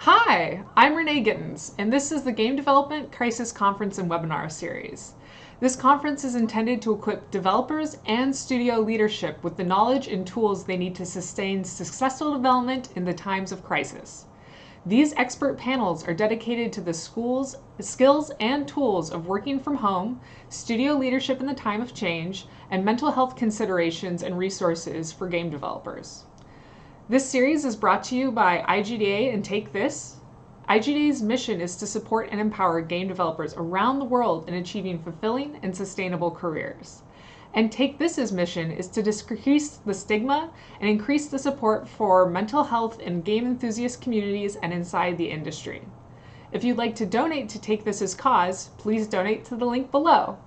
Hi, I'm Renee Gittens, and this is the Game Development Crisis Conference and Webinar Series. This conference is intended to equip developers and studio leadership with the knowledge and tools they need to sustain successful development in the times of crisis. These expert panels are dedicated to the skills and tools of working from home, studio leadership in the time of change, and mental health considerations and resources for game developers. This series is brought to you by IGDA and Take This. IGDA's mission is to support and empower game developers around the world in achieving fulfilling and sustainable careers. And Take This's mission is to decrease the stigma and increase the support for mental health in game enthusiast communities and inside the industry. If you'd like to donate to Take This's cause, please donate to the link below.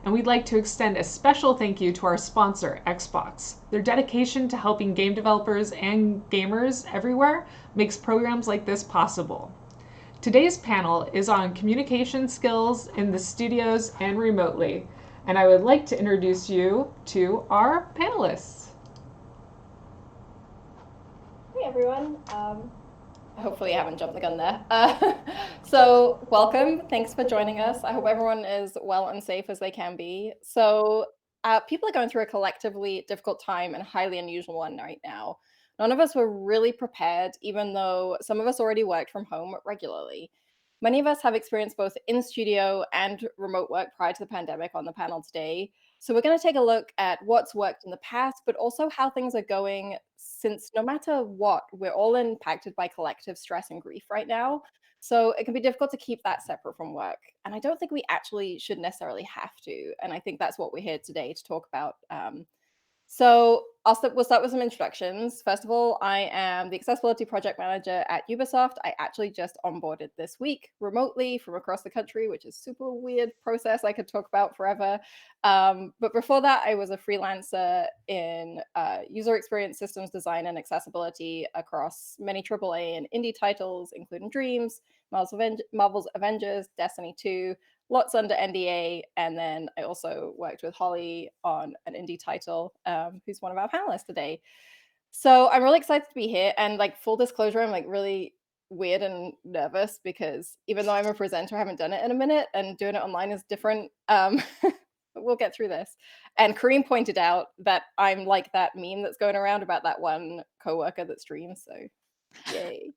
And we'd like to extend a special thank you to our sponsor, Xbox. Their dedication to helping game developers and gamers everywhere makes programs like this possible. Today's panel is on communication skills in the studios and remotely, and I would like to introduce you to our panelists. Hey everyone. Hopefully I haven't jumped the gun there. So welcome, thanks for joining us. I hope everyone is well and safe as they can be. So people are going through a collectively difficult time and highly unusual one right now. None of us were really prepared, even though some of us already worked from home regularly. Many of us have experienced both in studio and remote work prior to the pandemic on the panel today. So we're going to take a look at what's worked in the past, but also how things are going since no matter what, we're all impacted by collective stress and grief right now. So it can be difficult to keep that separate from work. And I don't think we actually should necessarily have to. And I think that's what we're here today to talk about. So we'll start with some introductions. First of all, I am the Accessibility Project Manager at Ubisoft. I actually just onboarded this week remotely from across the country, which is a super weird process I could talk about forever. But before that, I was a freelancer in user experience systems design and accessibility across many AAA and indie titles, including Dreams, Marvel's Avengers, Destiny 2, lots under NDA. And then I also worked with Holly on an indie title, who's one of our panelists today. So I'm really excited to be here. And like full disclosure, I'm like really weird and nervous because even though I'm a presenter, I haven't done it in a minute and doing it online is different. But we'll get through this. And Kareem pointed out that I'm like that meme that's going around about that one coworker that streams. So yay.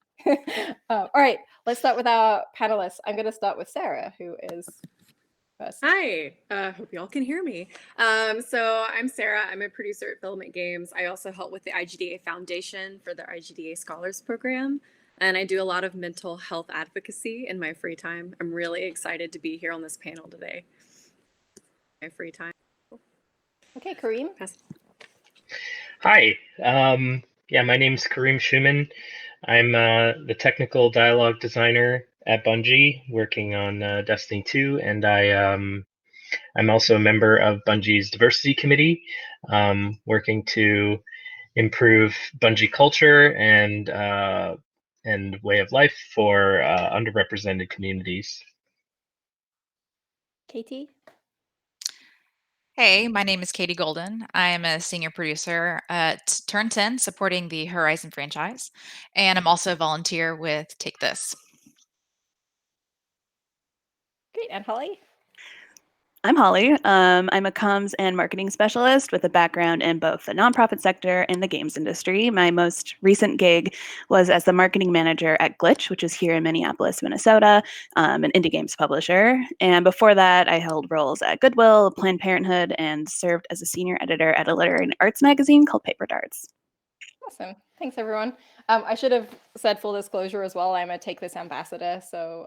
All right, let's start with our panelists. I'm going to start with Sarah, who is first. Hi, hope y'all can hear me. So I'm Sarah. I'm a producer at Filament Games. I also help with the IGDA Foundation for the IGDA Scholars Program, and I do a lot of mental health advocacy in my free time. I'm really excited to be here on this panel today. My free time. Okay, Kareem. Hi, my name's Kareem Shuman. I'm the technical dialogue designer at Bungie, working on Destiny 2, and I'm also a member of Bungie's diversity committee, working to improve Bungie culture and way of life for underrepresented communities. Katie. Hey, my name is Katie Golden. I am a senior producer at Turn 10, supporting the Horizon franchise, and I'm also a volunteer with Take This. Great, and Holly? I'm Holly. I'm a comms and marketing specialist with a background in both the nonprofit sector and the games industry. My most recent gig was as the marketing manager at Glitch, which is here in Minneapolis, Minnesota, an indie games publisher. And before that, I held roles at Goodwill, Planned Parenthood, and served as a senior editor at a literary and arts magazine called Paper Darts. Awesome. Thanks, everyone. I should have said full disclosure as well. I'm a Take This ambassador, so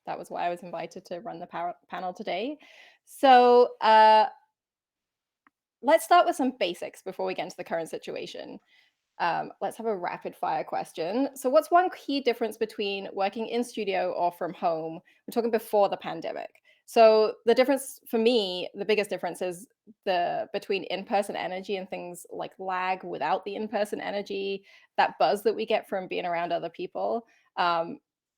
that was why I was invited to run the panel today. So let's start with some basics before we get into the current situation. Let's have a rapid fire question. So what's one key difference between working in studio or from home? We're talking before the pandemic. So the difference for me, the biggest difference is between in-person energy and things like lag without the in-person energy, that buzz that we get from being around other people.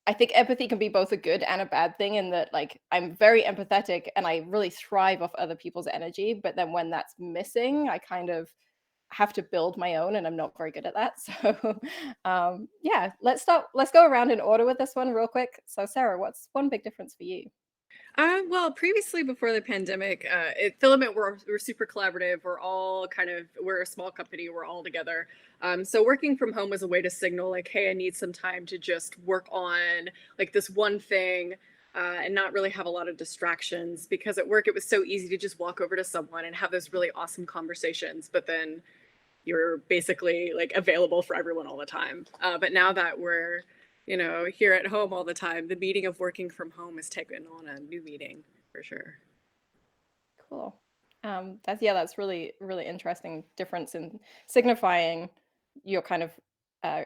I think empathy can be both a good and a bad thing in that, like, I'm very empathetic and I really thrive off other people's energy. But then when that's missing, I kind of have to build my own, and I'm not very good at that. So yeah, let's go around in order with this one real quick. So Sarah, what's one big difference for you? Well, previously before the pandemic, at Filament, we're super collaborative. We're a small company. We're all together. So working from home was a way to signal like, hey, I need some time to just work on like this one thing and not really have a lot of distractions, because at work it was so easy to just walk over to someone and have those really awesome conversations. But then you're basically like available for everyone all the time. But now that we're here at home all the time, the meaning of working from home has taken on a new meaning for sure. Cool. That's really, really interesting difference in signifying your kind of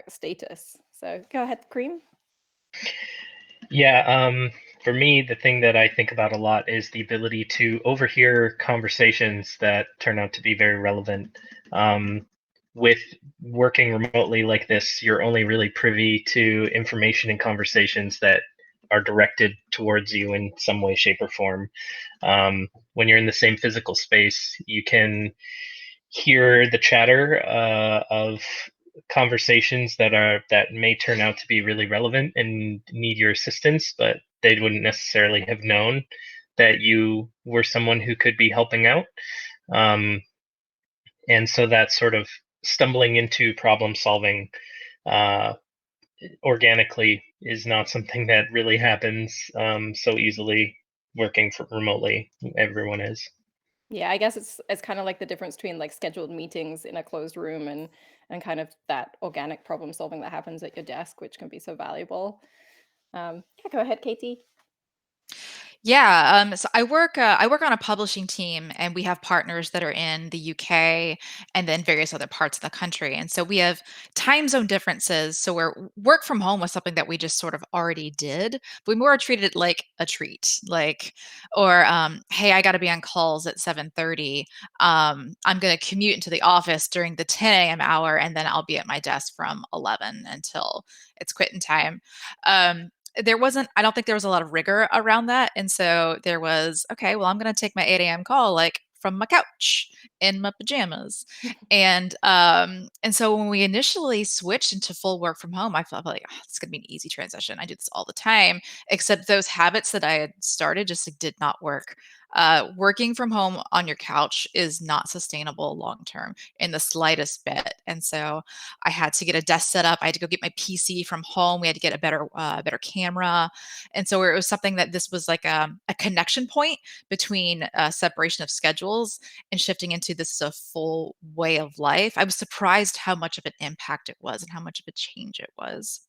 status. So go ahead, Kareem. Yeah, for me, the thing that I think about a lot is the ability to overhear conversations that turn out to be very relevant. With working remotely like this, you're only really privy to information and conversations that are directed towards you in some way, shape, or form. When you're in the same physical space, you can hear the chatter of conversations that may turn out to be really relevant and need your assistance, but they wouldn't necessarily have known that you were someone who could be helping out. And so that sort of stumbling into problem solving organically is not something that really happens so easily working remotely. Everyone is. Yeah, I guess it's kind of like the difference between like scheduled meetings in a closed room and kind of that organic problem solving that happens at your desk, which can be so valuable. Yeah, go ahead, Katie. Yeah, so I work on a publishing team, and we have partners that are in the UK and then various other parts of the country. And so we have time zone differences. So where work from home was something that we just sort of already did, but we more treated it like a treat, like, or hey, I got to be on calls at 7:30. I'm going to commute into the office during the 10 a.m. hour, and then I'll be at my desk from 11 until it's quitting time. I don't think there was a lot of rigor around that. And so there was, okay, well, I'm going to take my 8 a.m. call like from my couch in my pajamas. And so when we initially switched into full work from home, I felt like, oh, it's going to be an easy transition. I do this all the time, except those habits that I had started just like, did not work. Working from home on your couch is not sustainable long term in the slightest bit. And so I had to get a desk set up. I had to go get my PC from home. We had to get a better camera. And so it was something that this was like a connection point between separation of schedules and shifting into this is a full way of life. I was surprised how much of an impact it was and how much of a change it was.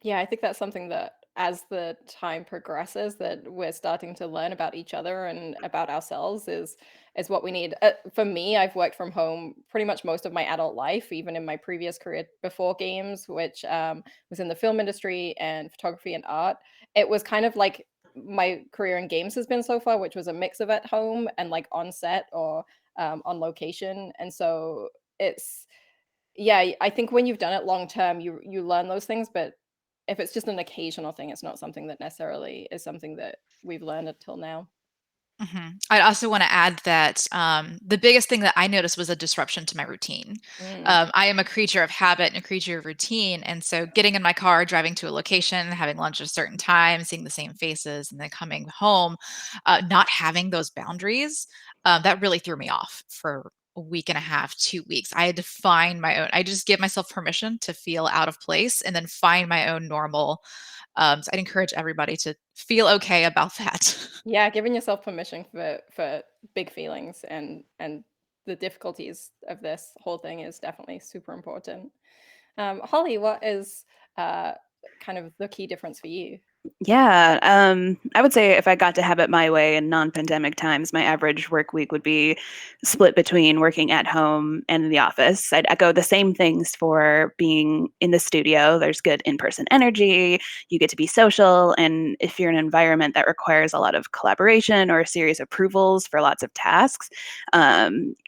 Yeah, I think that's something that as the time progresses that we're starting to learn about each other and about ourselves is what we need. For me, I've worked from home pretty much most of my adult life, even in my previous career before games, which was in the film industry and photography and art. It was kind of like my career in games has been so far, which was a mix of at home and like on set or on location. And so it's yeah, I think when you've done it long term, you learn those things, but if it's just an occasional thing, it's not something that necessarily is something that we've learned until now. I also want to add that the biggest thing that I noticed was a disruption to my routine. Mm. I am a creature of habit and a creature of routine. And so getting in my car, driving to a location, having lunch at a certain time, seeing the same faces, and then coming home, not having those boundaries, that really threw me off for a week and a half, 2 weeks. I had to find my own, I just give myself permission to feel out of place and then find my own normal. So I'd encourage everybody to feel okay about that. Yeah, giving yourself permission for big feelings and the difficulties of this whole thing is definitely super important. Holly, what is kind of the key difference for you? Yeah, I would say if I got to have it my way in non-pandemic times, my average work week would be split between working at home and in the office. I'd echo the same things for being in the studio. There's good in-person energy, you get to be social, and if you're in an environment that requires a lot of collaboration or a series of approvals for lots of tasks,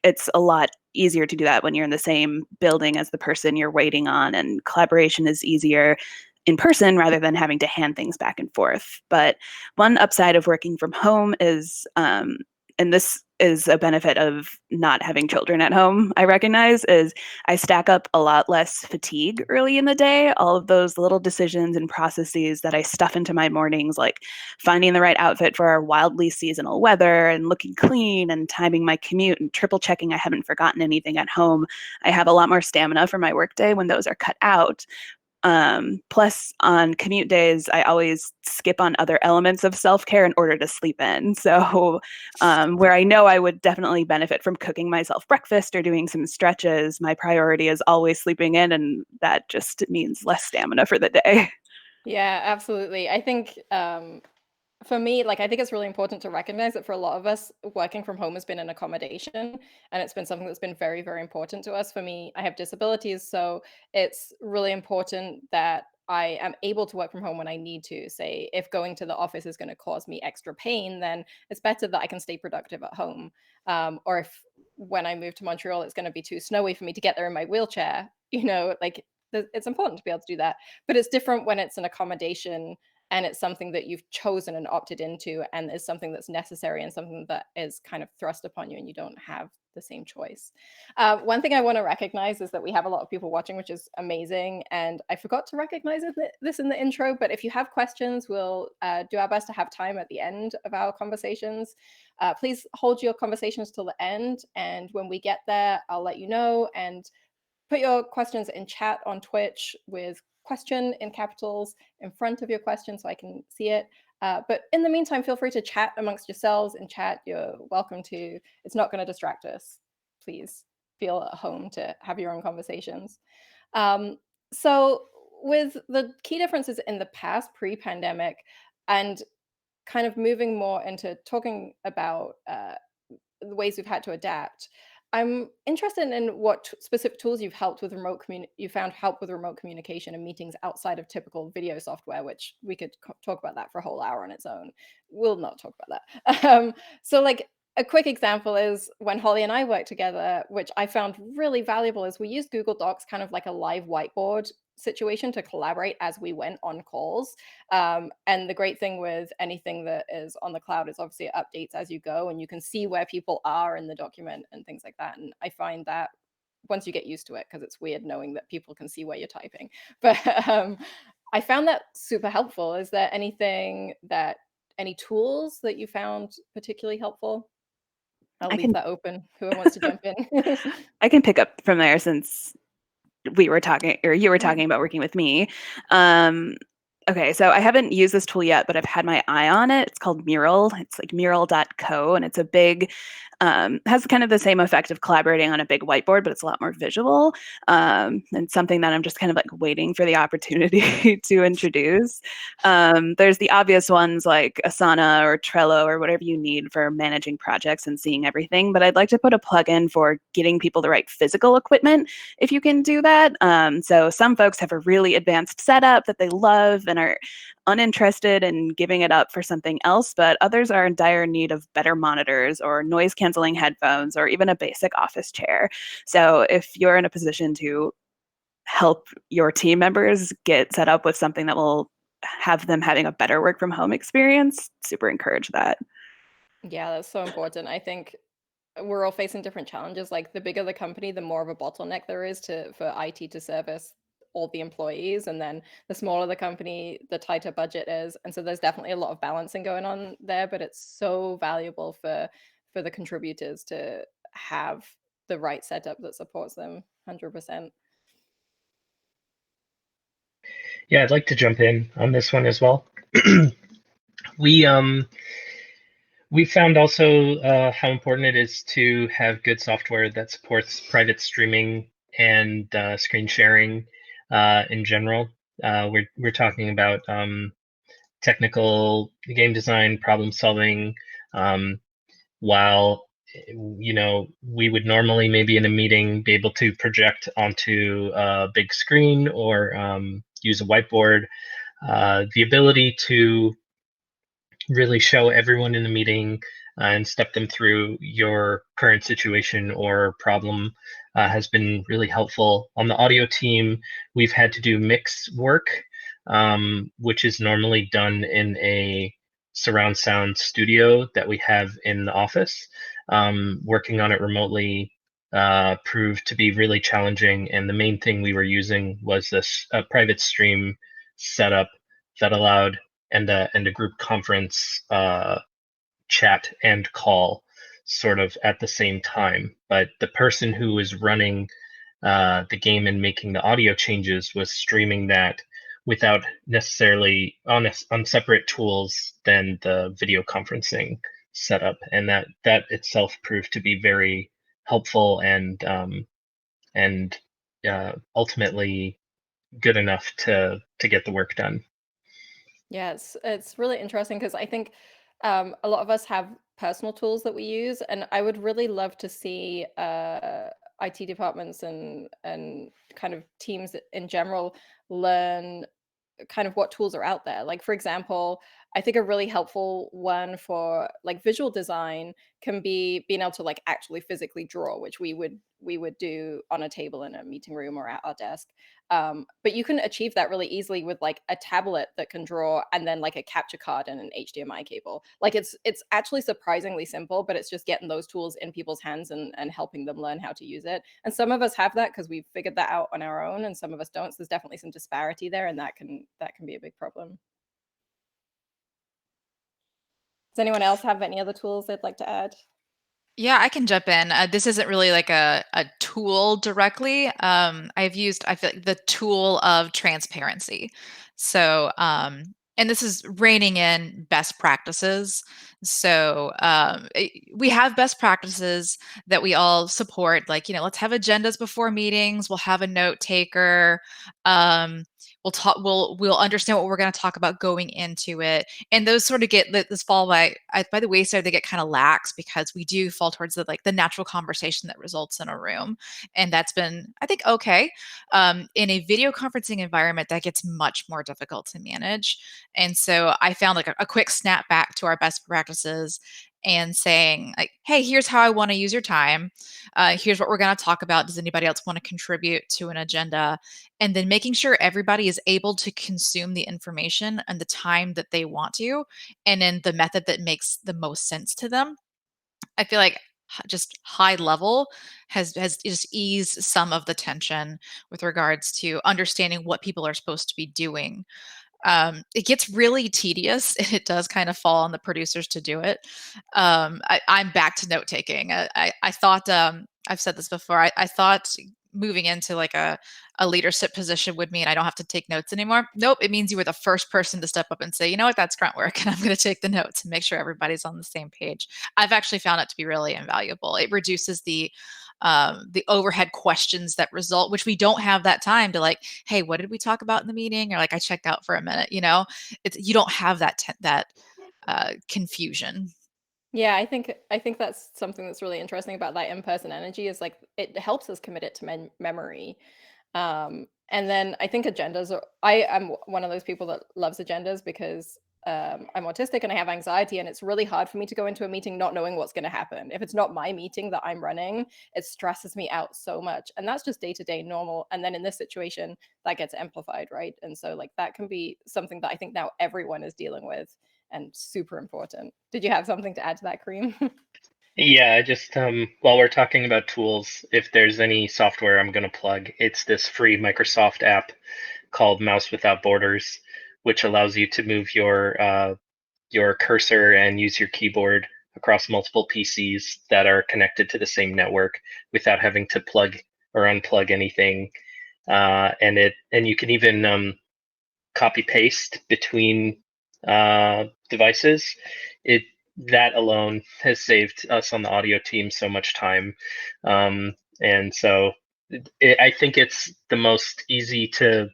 it's a lot easier to do that when you're in the same building as the person you're waiting on, and collaboration is easier in person rather than having to hand things back and forth. But one upside of working from home is, and this is a benefit of not having children at home, I recognize, is I stack up a lot less fatigue early in the day. All of those little decisions and processes that I stuff into my mornings, like finding the right outfit for our wildly seasonal weather and looking clean and timing my commute and triple checking I haven't forgotten anything at home. I have a lot more stamina for my workday when those are cut out. Plus, on commute days, I always skip on other elements of self-care in order to sleep in. So where I know I would definitely benefit from cooking myself breakfast or doing some stretches, my priority is always sleeping in, and that just means less stamina for the day. Yeah, absolutely. I think for me, like, I think it's really important to recognize that for a lot of us, working from home has been an accommodation, and it's been something that's been very, very important to us. For me, I have disabilities, so it's really important that I am able to work from home when I need to. Say, if going to the office is going to cause me extra pain, then it's better that I can stay productive at home. Or if when I move to Montreal, it's going to be too snowy for me to get there in my wheelchair, like it's important to be able to do that. But it's different when it's an accommodation and it's something that you've chosen and opted into and is something that's necessary and something that is kind of thrust upon you and you don't have the same choice. One thing I want to recognize is that we have a lot of people watching, which is amazing. And I forgot to recognize this in the intro, but if you have questions, we'll do our best to have time at the end of our conversations. Please hold your conversations till the end. And when we get there, I'll let you know. And put your questions in chat on Twitch with question in capitals in front of your question so I can see it. But in the meantime, feel free to chat amongst yourselves in chat. You're welcome to. It's not going to distract us. Please feel at home to have your own conversations. So with the key differences in the past, pre-pandemic, and kind of moving more into talking about the ways we've had to adapt, I'm interested in what specific tools you found help with remote communication and meetings outside of typical video software, which we could talk about that for a whole hour on its own. We'll not talk about that. So like a quick example is when Holly and I worked together, which I found really valuable, is we used Google Docs kind of like a live whiteboard situation to collaborate as we went on calls. And the great thing with anything that is on the cloud is obviously it updates as you go, and you can see where people are in the document and things like that. And I find that once you get used to it, because it's weird knowing that people can see where you're typing. But I found that super helpful. Is there any tools that you found particularly helpful? I'll leave that open. Whoever wants to jump in. I can pick up from there since we were talking, or you were talking about working with me. Okay, so I haven't used this tool yet, but I've had my eye on it. It's called Mural. It's like mural.co, and it's a big, has kind of the same effect of collaborating on a big whiteboard, but it's a lot more visual, and something that I'm just kind of like waiting for the opportunity to introduce. There's the obvious ones like Asana or Trello or whatever you need for managing projects and seeing everything, but I'd like to put a plugin for getting people the right physical equipment if you can do that. So some folks have a really advanced setup that they love and are uninterested in giving it up for something else, but others are in dire need of better monitors or noise canceling headphones or even a basic office chair. So if you're in a position to help your team members get set up with something that will have them having a better work from home experience, super encourage that. Yeah, that's so important. I think we're all facing different challenges. Like the bigger the company, the more of a bottleneck there is for IT to service all the employees, and then the smaller the company, the tighter budget is. And so there's definitely a lot of balancing going on there, but it's so valuable for the contributors to have the right setup that supports them 100%. Yeah, I'd like to jump in on this one as well. We found also how important it is to have good software that supports private streaming and screen sharing in general. We're talking about technical game design, problem solving. While we would normally maybe in a meeting be able to project onto a big screen or use a whiteboard, the ability to really show everyone in the meeting and step them through your current situation or problem has been really helpful. On the audio team, we've had to do mix work, which is normally done in a surround sound studio that we have in the office. working on it remotely proved to be really challenging. And the main thing we were using was this private stream setup that allowed and a group conference chat and call sort of at the same time. But the person who was running the game and making the audio changes was streaming that without necessarily on separate tools than the video conferencing setup, and that itself proved to be very helpful and ultimately good enough to get the work done. Yeah, it's really interesting because I think a lot of us have personal tools that we use, and I would really love to see IT departments and kind of teams in general learn kind of what tools are out there. Like, for example, I think a really helpful one for like visual design can be being able to like actually physically draw, which we would do on a table in a meeting room or at our desk. But you can achieve that really easily with like a tablet that can draw and then like a capture card and an HDMI cable. Like it's actually surprisingly simple, but it's just getting those tools in people's hands and helping them learn how to use it. And some of us have that because we've figured that out on our own, and some of us don't. So there's definitely some disparity there, and that can be a big problem. Does anyone else have any other tools they'd like to add? Yeah, I can jump in. This isn't really like a tool directly. I feel like the tool of transparency. So, and this is reining in best practices. So, we have best practices that we all support. Like, let's have agendas before meetings. We'll have a note taker. We'll talk. We'll understand what we're going to talk about going into it, and those sort of get this fall by the wayside. They get kind of lax because we do fall towards the natural conversation that results in a room, and that's been, I think, okay. In a video conferencing environment, that gets much more difficult to manage, and so I found like a quick snap back to our best practices and saying like, hey, here's how I want to use your time. Here's what we're going to talk about. Does anybody else want to contribute to an agenda? And then making sure everybody is able to consume the information and the time that they want to, and in the method that makes the most sense to them. I feel like just high level has just eased some of the tension with regards to understanding what people are supposed to be doing. It gets really tedious and it does kind of fall on the producers to do it. I'm back to note taking. I thought, I've said this before, I thought moving into like a leadership position would mean I don't have to take notes anymore. Nope, it means you were the first person to step up and say, you know what, that's grunt work, and I'm going to take the notes and make sure everybody's on the same page. I've actually found it to be really invaluable. It reduces the overhead questions that result, which we don't have that time to like, hey, what did we talk about in the meeting? Or like, I checked out for a minute. You don't have that confusion. Yeah, I think that's something that's really interesting about that in-person energy is like it helps us commit it to memory. And then I think agendas are, I am one of those people that loves agendas because I'm autistic and I have anxiety, and it's really hard for me to go into a meeting not knowing what's going to happen. If it's not my meeting that I'm running, it stresses me out so much. And that's just day-to-day normal. And then in this situation, that gets amplified, right? And so like that can be something that I think now everyone is dealing with and super important. Did you have something to add to that, Kareem? Yeah, just while we're talking about tools, if there's any software I'm going to plug, it's this free Microsoft app called Mouse Without Borders, which allows you to move your cursor and use your keyboard across multiple PCs that are connected to the same network without having to plug or unplug anything. And you can even copy paste between devices. That alone has saved us on the audio team so much time, and so I think it's the most easy to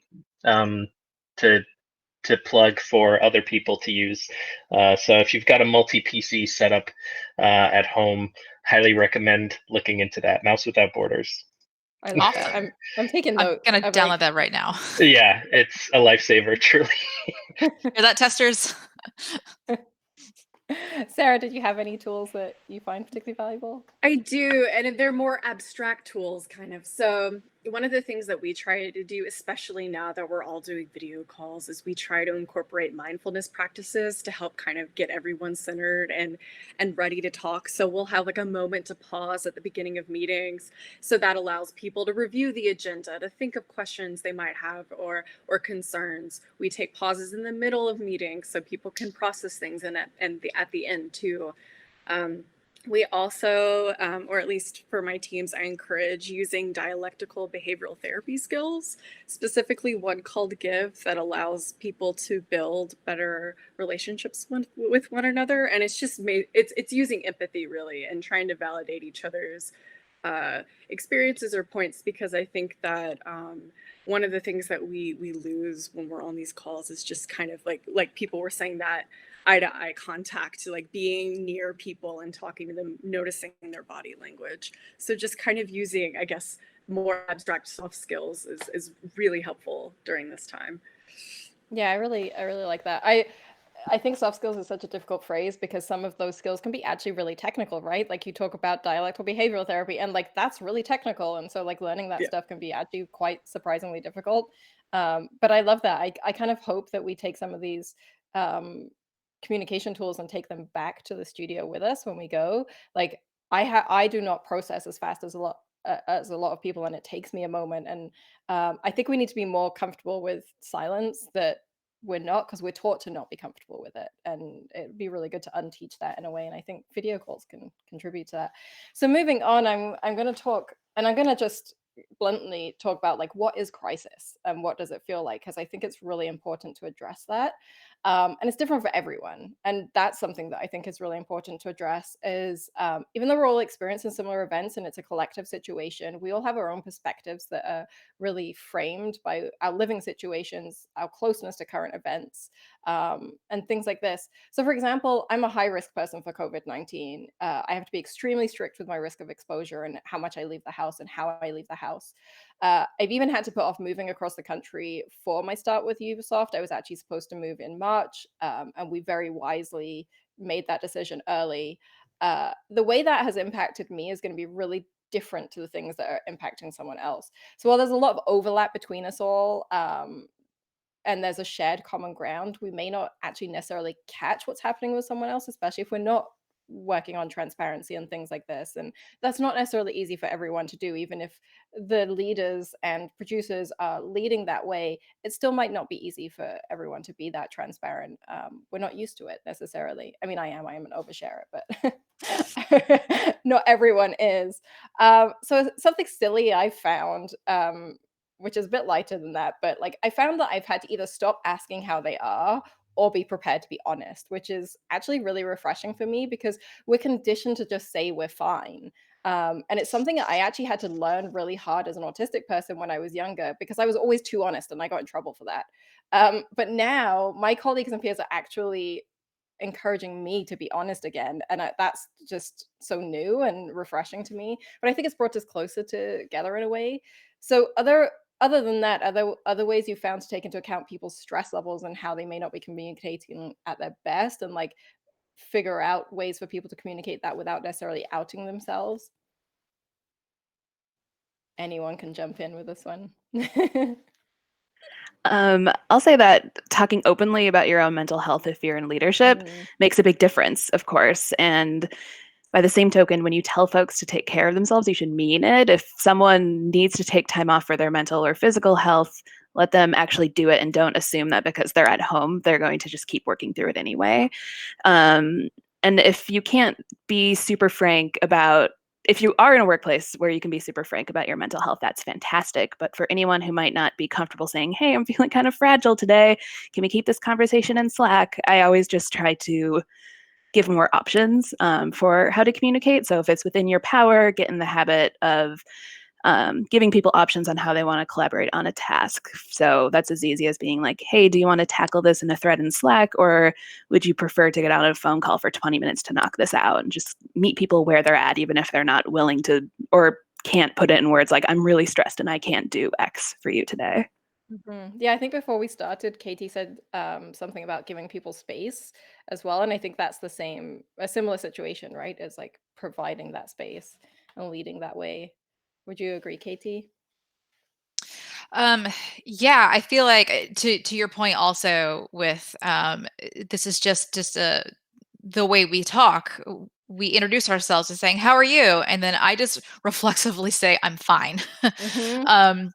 plug for other people to use. So if you've got a multi-PC setup at home, highly recommend looking into that. Mouse Without Borders. I love that. I'm taking I'm note. going to download that right now. Yeah, it's a lifesaver, truly. Hear that, testers? Sarah, did you have any tools that you find particularly valuable? I do, and they're more abstract tools, kind of. So one of the things that we try to do, especially now that we're all doing video calls, is we try to incorporate mindfulness practices to help kind of get everyone centered and ready to talk. So we'll have like a moment to pause at the beginning of meetings. So that allows people to review the agenda, to think of questions they might have or concerns. We take pauses in the middle of meetings so people can process things, and at the end too. We also, or at least for my teams, I encourage using dialectical behavioral therapy skills, specifically one called Give, that allows people to build better relationships with one another. And it's just it's using empathy really and trying to validate each other's experiences or points, because I think that one of the things that we lose when we're on these calls is just kind of like people were saying, that eye-to-eye contact, like being near people and talking to them, noticing their body language. So just kind of using, I guess, more abstract soft skills is really helpful during this time. Yeah, I really like that. I think soft skills is such a difficult phrase because some of those skills can be actually really technical, right? Like you talk about dialectical behavioral therapy and like that's really technical. And so like learning that Yeah. stuff can be actually quite surprisingly difficult. But I love that. I kind of hope that we take some of these communication tools and take them back to the studio with us when we go. Like I do not process as fast as a lot of people, and it takes me a moment. And I think we need to be more comfortable with silence, that we're not, because we're taught to not be comfortable with it, and it'd be really good to unteach that in a way, and I think video calls can contribute to that. So moving on, I'm going to talk, and I'm going to just bluntly talk about like what is crisis and what does it feel like, because I think it's really important to address that. And it's different for everyone, and that's something that I think is really important to address. Is even though we're all experiencing similar events and it's a collective situation, we all have our own perspectives that are really framed by our living situations, our closeness to current events, and things like this. So, for example, I'm a high risk person for COVID-19. I have to be extremely strict with my risk of exposure and how much I leave the house and how I leave the house. I've even had to put off moving across the country for my start with Ubisoft. I was actually supposed to move in March, and we very wisely made that decision early. The way that has impacted me is going to be really different to the things that are impacting someone else. So while there's a lot of overlap between us all, and there's a shared common ground, we may not actually necessarily catch what's happening with someone else, especially if we're not working on transparency and things like this. And that's not necessarily easy for everyone to do, even if the leaders and producers are leading that way. It still might not be easy for everyone to be that transparent. We're not used to it necessarily. I mean, I am an oversharer, but not everyone is. So something silly I found, which is a bit lighter than that, but like I found that I've had to either stop asking how they are or be prepared to be honest, which is actually really refreshing for me because we're conditioned to just say we're fine. And it's something that I actually had to learn really hard as an autistic person when I was younger, because I was always too honest and I got in trouble for that. But now my colleagues and peers are actually encouraging me to be honest again, and that's just so new and refreshing to me. But I think it's brought us closer together in a way. So other than that, are there other ways you found to take into account people's stress levels and how they may not be communicating at their best, and like figure out ways for people to communicate that without necessarily outing themselves? Anyone can jump in with this one. I'll say that talking openly about your own mental health if you're in leadership makes a big difference, of course. And by the same token, when you tell folks to take care of themselves, you should mean it. If someone needs to take time off for their mental or physical health, let them actually do it, and don't assume that because they're at home, they're going to just keep working through it anyway. And if you can't be super frank about, if you are in a workplace where you can be super frank about your mental health, that's fantastic. But for anyone who might not be comfortable saying, hey, I'm feeling kind of fragile today, can we keep this conversation in Slack? I always just try to give more options for how to communicate. So if it's within your power, get in the habit of giving people options on how they want to collaborate on a task. So that's as easy as being like, hey, do you want to tackle this in a thread in Slack, or would you prefer to get on a phone call for 20 minutes to knock this out? And just meet people where they're at, even if they're not willing to or can't put it in words like, I'm really stressed and I can't do X for you today. Yeah, I think before we started, Katie said something about giving people space as well. And I think that's a similar situation, right? Is like providing that space and leading that way. Would you agree, Katie? Yeah, I feel like to your point also with this is just the way we talk. We introduce ourselves as saying, "How are you?" And then I just reflexively say, "I'm fine." Mm-hmm.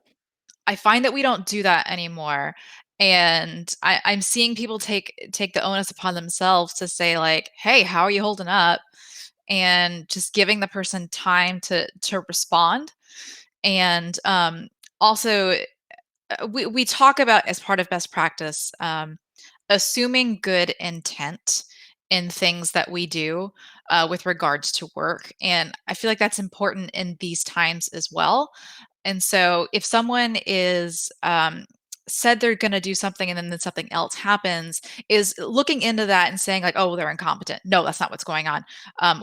I find that we don't do that anymore. And I'm seeing people take the onus upon themselves to say like, "Hey, how are you holding up?" And just giving the person time to respond. And also, we talk about as part of best practice, assuming good intent in things that we do with regards to work. And I feel like that's important in these times as well. And so if someone is said they're going to do something and then something else happens, is looking into that and saying like, oh, they're incompetent. No, that's not what's going on.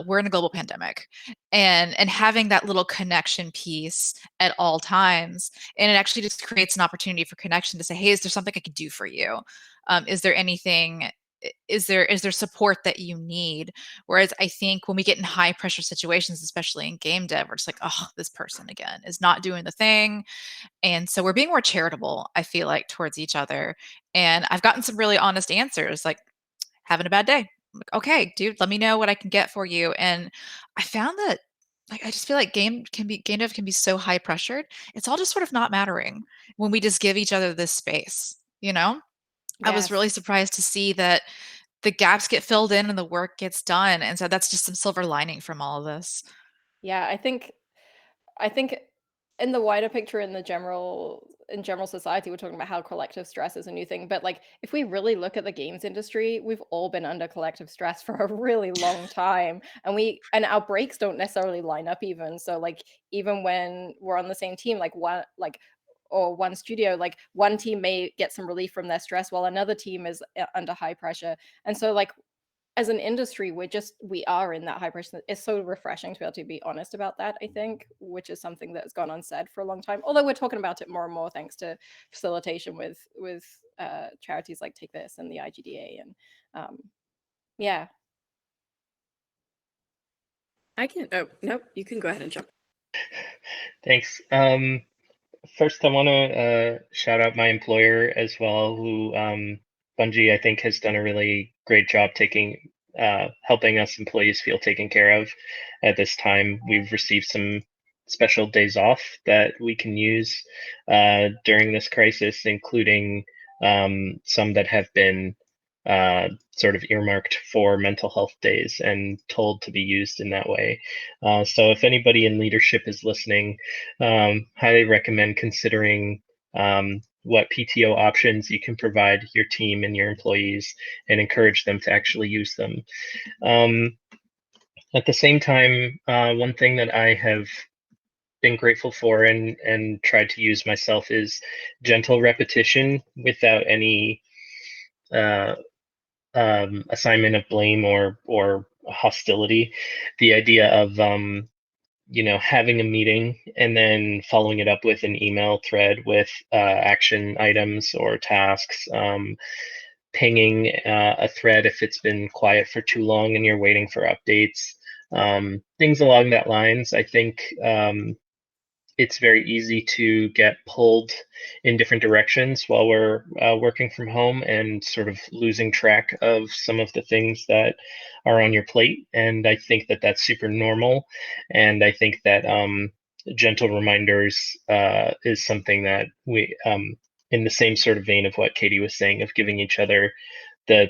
We're in a global pandemic, and having that little connection piece at all times, and it actually just creates an opportunity for connection to say, hey, is there something I can do for you? Is there anything? Is there support that you need? Whereas I think when we get in high pressure situations, especially in game dev, we're just like, oh, this person again is not doing the thing. And so we're being more charitable, I feel like, towards each other. And I've gotten some really honest answers like, having a bad day. I'm like, okay, dude, let me know what I can get for you. And I found that like I just feel like game dev can be so high pressured. It's all just sort of not mattering when we just give each other this space, you know? I was Yes. really surprised to see that the gaps get filled in and the work gets done. And so that's just some silver lining from all of this. Yeah, I think in the wider picture, in general society, we're talking about how collective stress is a new thing. But like if we really look at the games industry, we've all been under collective stress for a really long time. And our breaks don't necessarily line up even. So like even when we're on the same team, like one studio, like one team may get some relief from their stress while another team is under high pressure. And so like as an industry, we are in that high pressure. It's so refreshing to be able to be honest about that, I think, which is something that's gone unsaid for a long time. Although we're talking about it more and more thanks to facilitation with charities like Take This and the IGDA. And yeah. I can. Oh, nope. You can go ahead and jump. Thanks. First, I want to shout out my employer as well, who Bungie, I think, has done a really great job helping us employees feel taken care of at this time. We've received some special days off that we can use during this crisis, including some that have been sort of earmarked for mental health days and told to be used in that way. So if anybody in leadership is listening, highly recommend considering what PTO options you can provide your team and your employees and encourage them to actually use them. At the same time, one thing that I have been grateful for and tried to use myself is gentle repetition without any assignment of blame or hostility. The idea of having a meeting and then following it up with an email thread with action items or tasks, pinging a thread if it's been quiet for too long and you're waiting for updates, things along that lines. I think it's very easy to get pulled in different directions while we're working from home and sort of losing track of some of the things that are on your plate. And I think that that's super normal. And I think that gentle reminders is something that in the same sort of vein of what Katie was saying, of giving each other the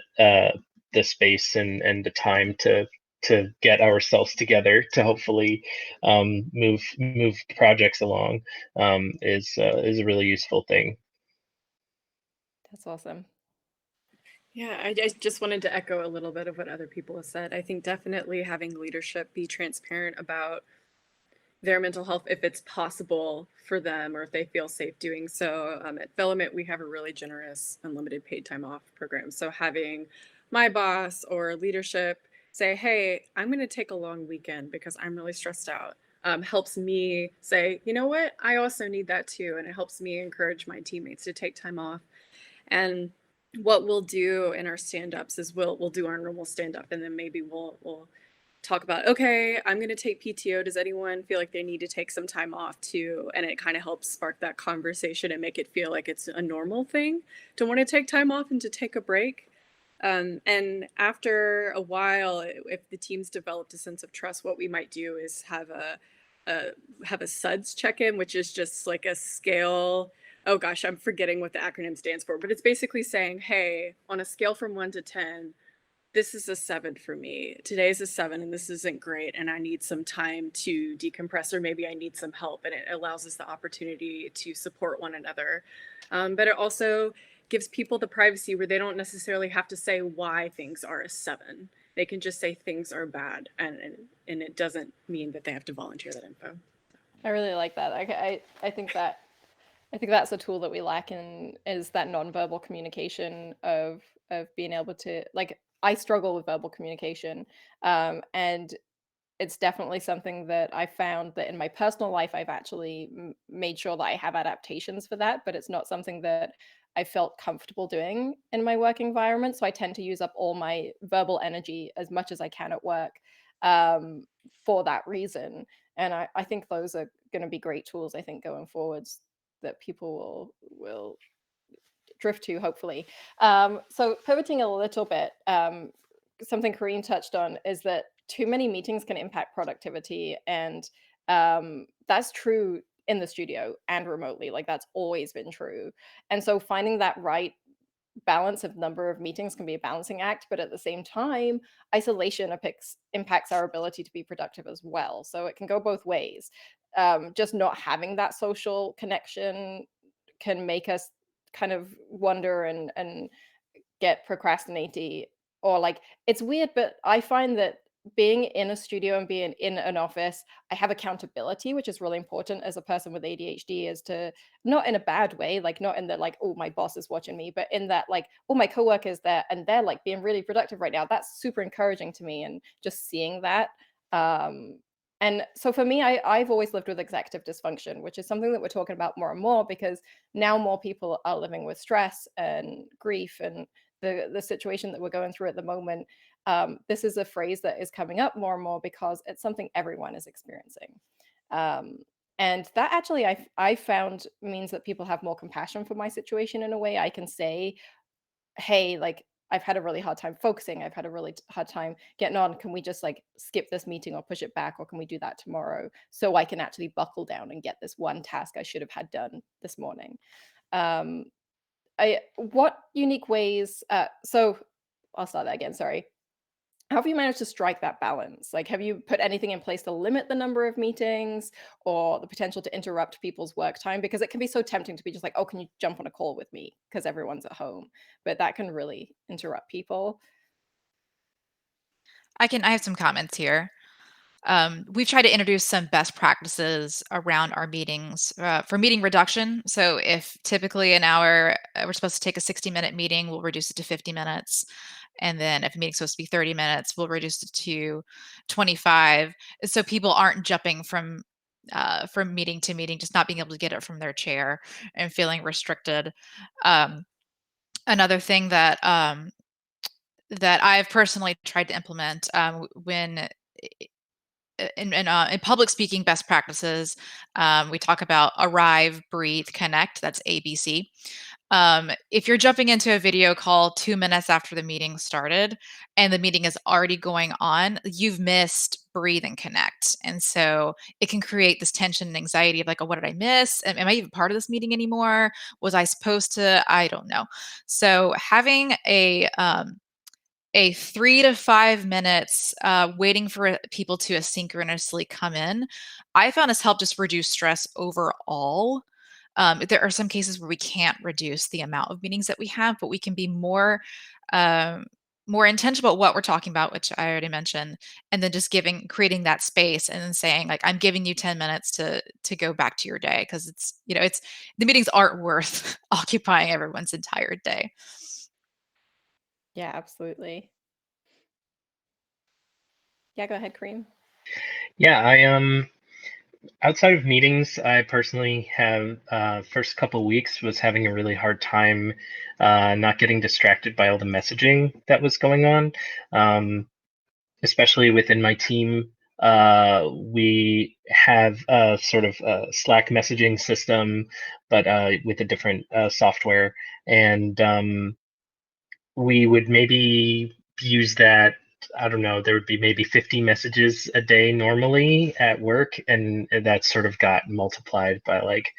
space and the time to get ourselves together to hopefully move projects along is a really useful thing. That's awesome. Yeah, I just wanted to echo a little bit of what other people have said. I think definitely having leadership be transparent about their mental health if it's possible for them or if they feel safe doing so. At Filament, we have a really generous unlimited paid time off program. So having my boss or leadership say, hey, I'm going to take a long weekend because I'm really stressed out, helps me say, you know what, I also need that too. And it helps me encourage my teammates to take time off. And what we'll do in our stand-ups is we'll do our normal stand-up, and then maybe we'll talk about, okay, I'm going to take PTO. Does anyone feel like they need to take some time off too? And it kind of helps spark that conversation and make it feel like it's a normal thing to want to take time off and to take a break. And after a while, if the team's developed a sense of trust, what we might do is have a Suds Check-In, which is just like a scale. Oh gosh, I'm forgetting what the acronym stands for, but it's basically saying, hey, on a scale from 1 to 10, this is a 7 for me. Today's a 7 and this isn't great and I need some time to decompress, or maybe I need some help. And it allows us the opportunity to support one another. But it also gives people the privacy where they don't necessarily have to say why things are a 7. They can just say things are bad, and it doesn't mean that they have to volunteer that info. I really like that. I think that's a tool that we lack in, is that nonverbal communication of being able to, like, I struggle with verbal communication, and it's definitely something that I found that in my personal life I've actually made sure that I have adaptations for that, but it's not something that I felt comfortable doing in my work environment. So I tend to use up all my verbal energy as much as I can at work, for that reason. And I think those are going to be great tools, I think, going forwards, that people will drift to, hopefully. So pivoting a little bit, something Kareem touched on is that too many meetings can impact productivity, and that's true in the studio and remotely. Like, that's always been true. And so finding that right balance of number of meetings can be a balancing act, but at the same time, isolation impacts our ability to be productive as well. So it can go both ways. Just not having that social connection can make us kind of wonder and get procrastinate, or, like, it's weird, but I find that being in a studio and being in an office, I have accountability, which is really important as a person with ADHD, is to, not in a bad way, like, not in the, like, oh, my boss is watching me, but in that, like, oh, my coworker's there and they're, like, being really productive right now. That's super encouraging to me, and just seeing that. And so for me, I've always lived with executive dysfunction, which is something that we're talking about more and more, because now more people are living with stress and grief and the situation that we're going through at the moment. This is a phrase that is coming up more and more because it's something everyone is experiencing. And that actually, I found, means that people have more compassion for my situation in a way. I can say, hey, like, I've had a really hard time focusing. I've had a really hard time getting on. Can we just, like, skip this meeting or push it back, or can we do that tomorrow, so I can actually buckle down and get this one task I should have had done this morning? Um, what unique ways, so I'll start that again, sorry. How have you managed to strike that balance? Like, have you put anything in place to limit the number of meetings or the potential to interrupt people's work time? Because it can be so tempting to be just like, oh, can you jump on a call with me? Because everyone's at home. But that can really interrupt people. I have some comments here. We've tried to introduce some best practices around our meetings for meeting reduction. So if typically an hour, we're supposed to take a 60-minute meeting, we'll reduce it to 50 minutes. And then if a meeting's supposed to be 30 minutes, we'll reduce it to 25. So people aren't jumping from meeting to meeting, just not being able to get it from their chair and feeling restricted. Another thing that I've personally tried to implement when in public speaking best practices, we talk about arrive, breathe, connect. That's ABC. If you're jumping into a video call 2 minutes after the meeting started and the meeting is already going on, you've missed breathe and connect. And so it can create this tension and anxiety of like, oh, what did I miss? Am I even part of this meeting anymore? Was I supposed to? I don't know. So having a 3 to 5 minutes waiting for people to asynchronously come in, I found has helped us reduce stress overall. There are some cases where we can't reduce the amount of meetings that we have, but we can be more more intentional about what we're talking about, which I already mentioned, and then just creating that space and then saying, like, I'm giving you 10 minutes to go back to your day, because it's, it's, the meetings aren't worth occupying everyone's entire day. Yeah, absolutely. Yeah, go ahead, Kareem. Yeah, I outside of meetings, I personally have first couple weeks was having a really hard time not getting distracted by all the messaging that was going on. especially within my team, we have a sort of Slack messaging system, but with a different software. And we would maybe use that. I don't know, there would be maybe 50 messages a day normally at work, and that sort of got multiplied by like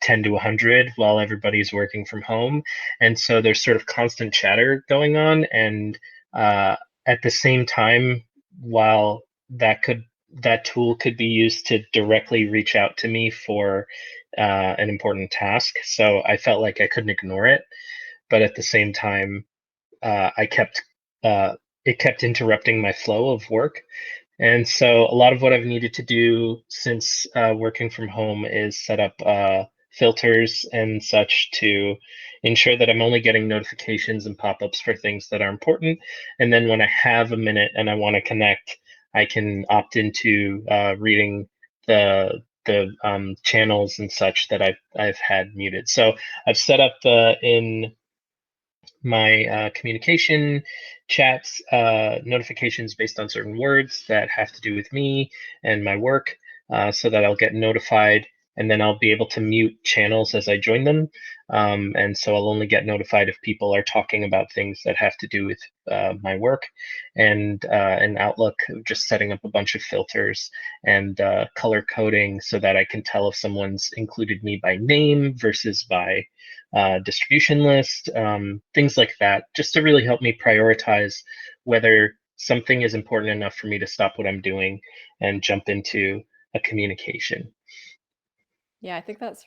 10 to 100 while everybody's working from home. And so there's sort of constant chatter going on. And at the same time, while that tool could be used to directly reach out to me for an important task, so I felt like I couldn't ignore it. But at the same time, I kept it kept interrupting my flow of work. And so a lot of what I've needed to do since working from home is set up filters and such to ensure that I'm only getting notifications and pop-ups for things that are important. And then when I have a minute and I want to connect, I can opt into reading the channels and such that I've had muted. So I've set up in my communication chats notifications based on certain words that have to do with me and my work, so that I'll get notified, and then I'll be able to mute channels as I join them. And so I'll only get notified if people are talking about things that have to do with my work. And in Outlook, just setting up a bunch of filters and color coding so that I can tell if someone's included me by name versus by distribution list, things like that, just to really help me prioritize whether something is important enough for me to stop what I'm doing and jump into a communication. Yeah, I think that's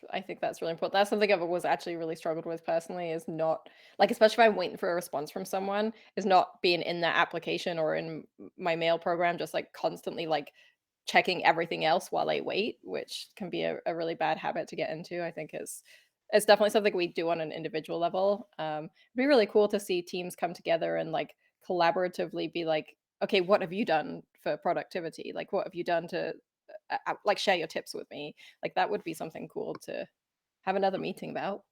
really important. That's something I've always actually really struggled with personally, is not like, especially if I'm waiting for a response from someone, is not being in that application or in my mail program, just like constantly like checking everything else while I wait, which can be a really bad habit to get into. I think it's definitely something we do on an individual level. It'd be really cool to see teams come together and like collaboratively be like, okay, what have you done for productivity? Like, what have you done to like share your tips with me? Like, that would be something cool to have another meeting about.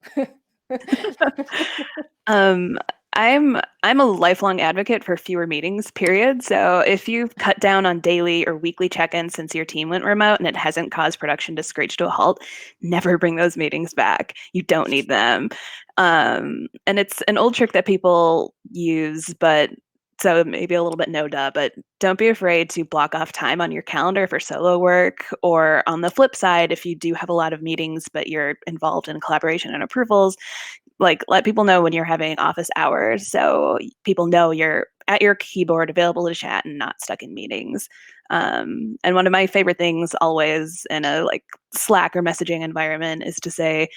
Um, I'm a lifelong advocate for fewer meetings, period. So if you've cut down on daily or weekly check-ins since your team went remote and it hasn't caused production to screech to a halt, never bring those meetings back. You don't need them. And it's an old trick that people use, but so maybe a little bit no duh, but don't be afraid to block off time on your calendar for solo work. Or on the flip side, if you do have a lot of meetings, but you're involved in collaboration and approvals, like let people know when you're having office hours so people know you're at your keyboard available to chat and not stuck in meetings. And one of my favorite things always in a like Slack or messaging environment is to say,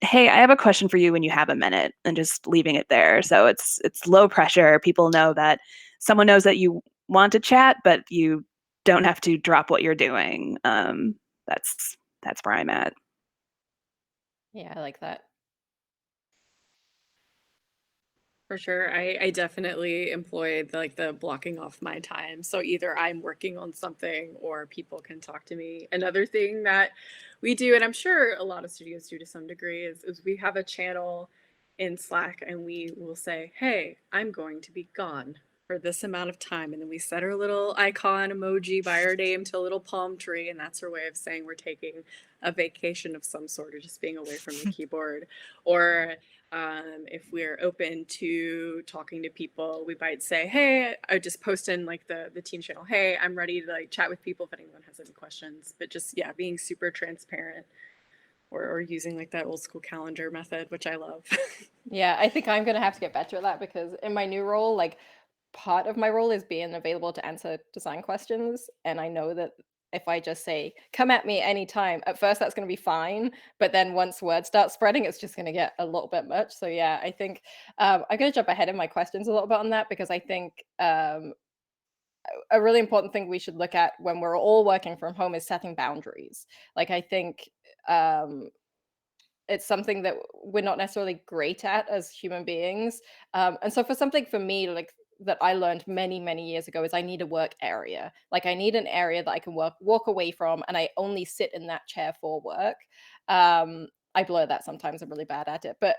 hey, I have a question for you when you have a minute, and just leaving it there. So it's low pressure. People know that someone knows that you want to chat, but you don't have to drop what you're doing. That's where I'm at. Yeah, I like that. For sure. I definitely employ the blocking off my time. So either I'm working on something or people can talk to me. Another thing that we do, and I'm sure a lot of studios do to some degree, is we have a channel in Slack and we will say, hey, I'm going to be gone for this amount of time. And then we set our little icon emoji by our name to a little palm tree. And that's our way of saying we're taking a vacation of some sort, or just being away from the keyboard. Or if we're open to talking to people, we might say, hey, I just post in like the team channel, hey, I'm ready to like chat with people if anyone has any questions. But just, yeah, being super transparent, or using like that old school calendar method, which I love. Yeah, I think I'm gonna have to get better at that, because in my new role, like part of my role is being available to answer design questions. And I know that if I just say, come at me anytime, at first that's going to be fine. But then once word starts spreading, it's just going to get a little bit much. So yeah, I think I'm going to jump ahead in my questions a little bit on that, because I think a really important thing we should look at when we're all working from home is setting boundaries. Like, I think it's something that we're not necessarily great at as human beings. And so for something for me, like that I learned many, many years ago, is I need a work area. Like, I need an area that I can walk away from, and I only sit in that chair for work. I blur that sometimes. I'm really bad at it, but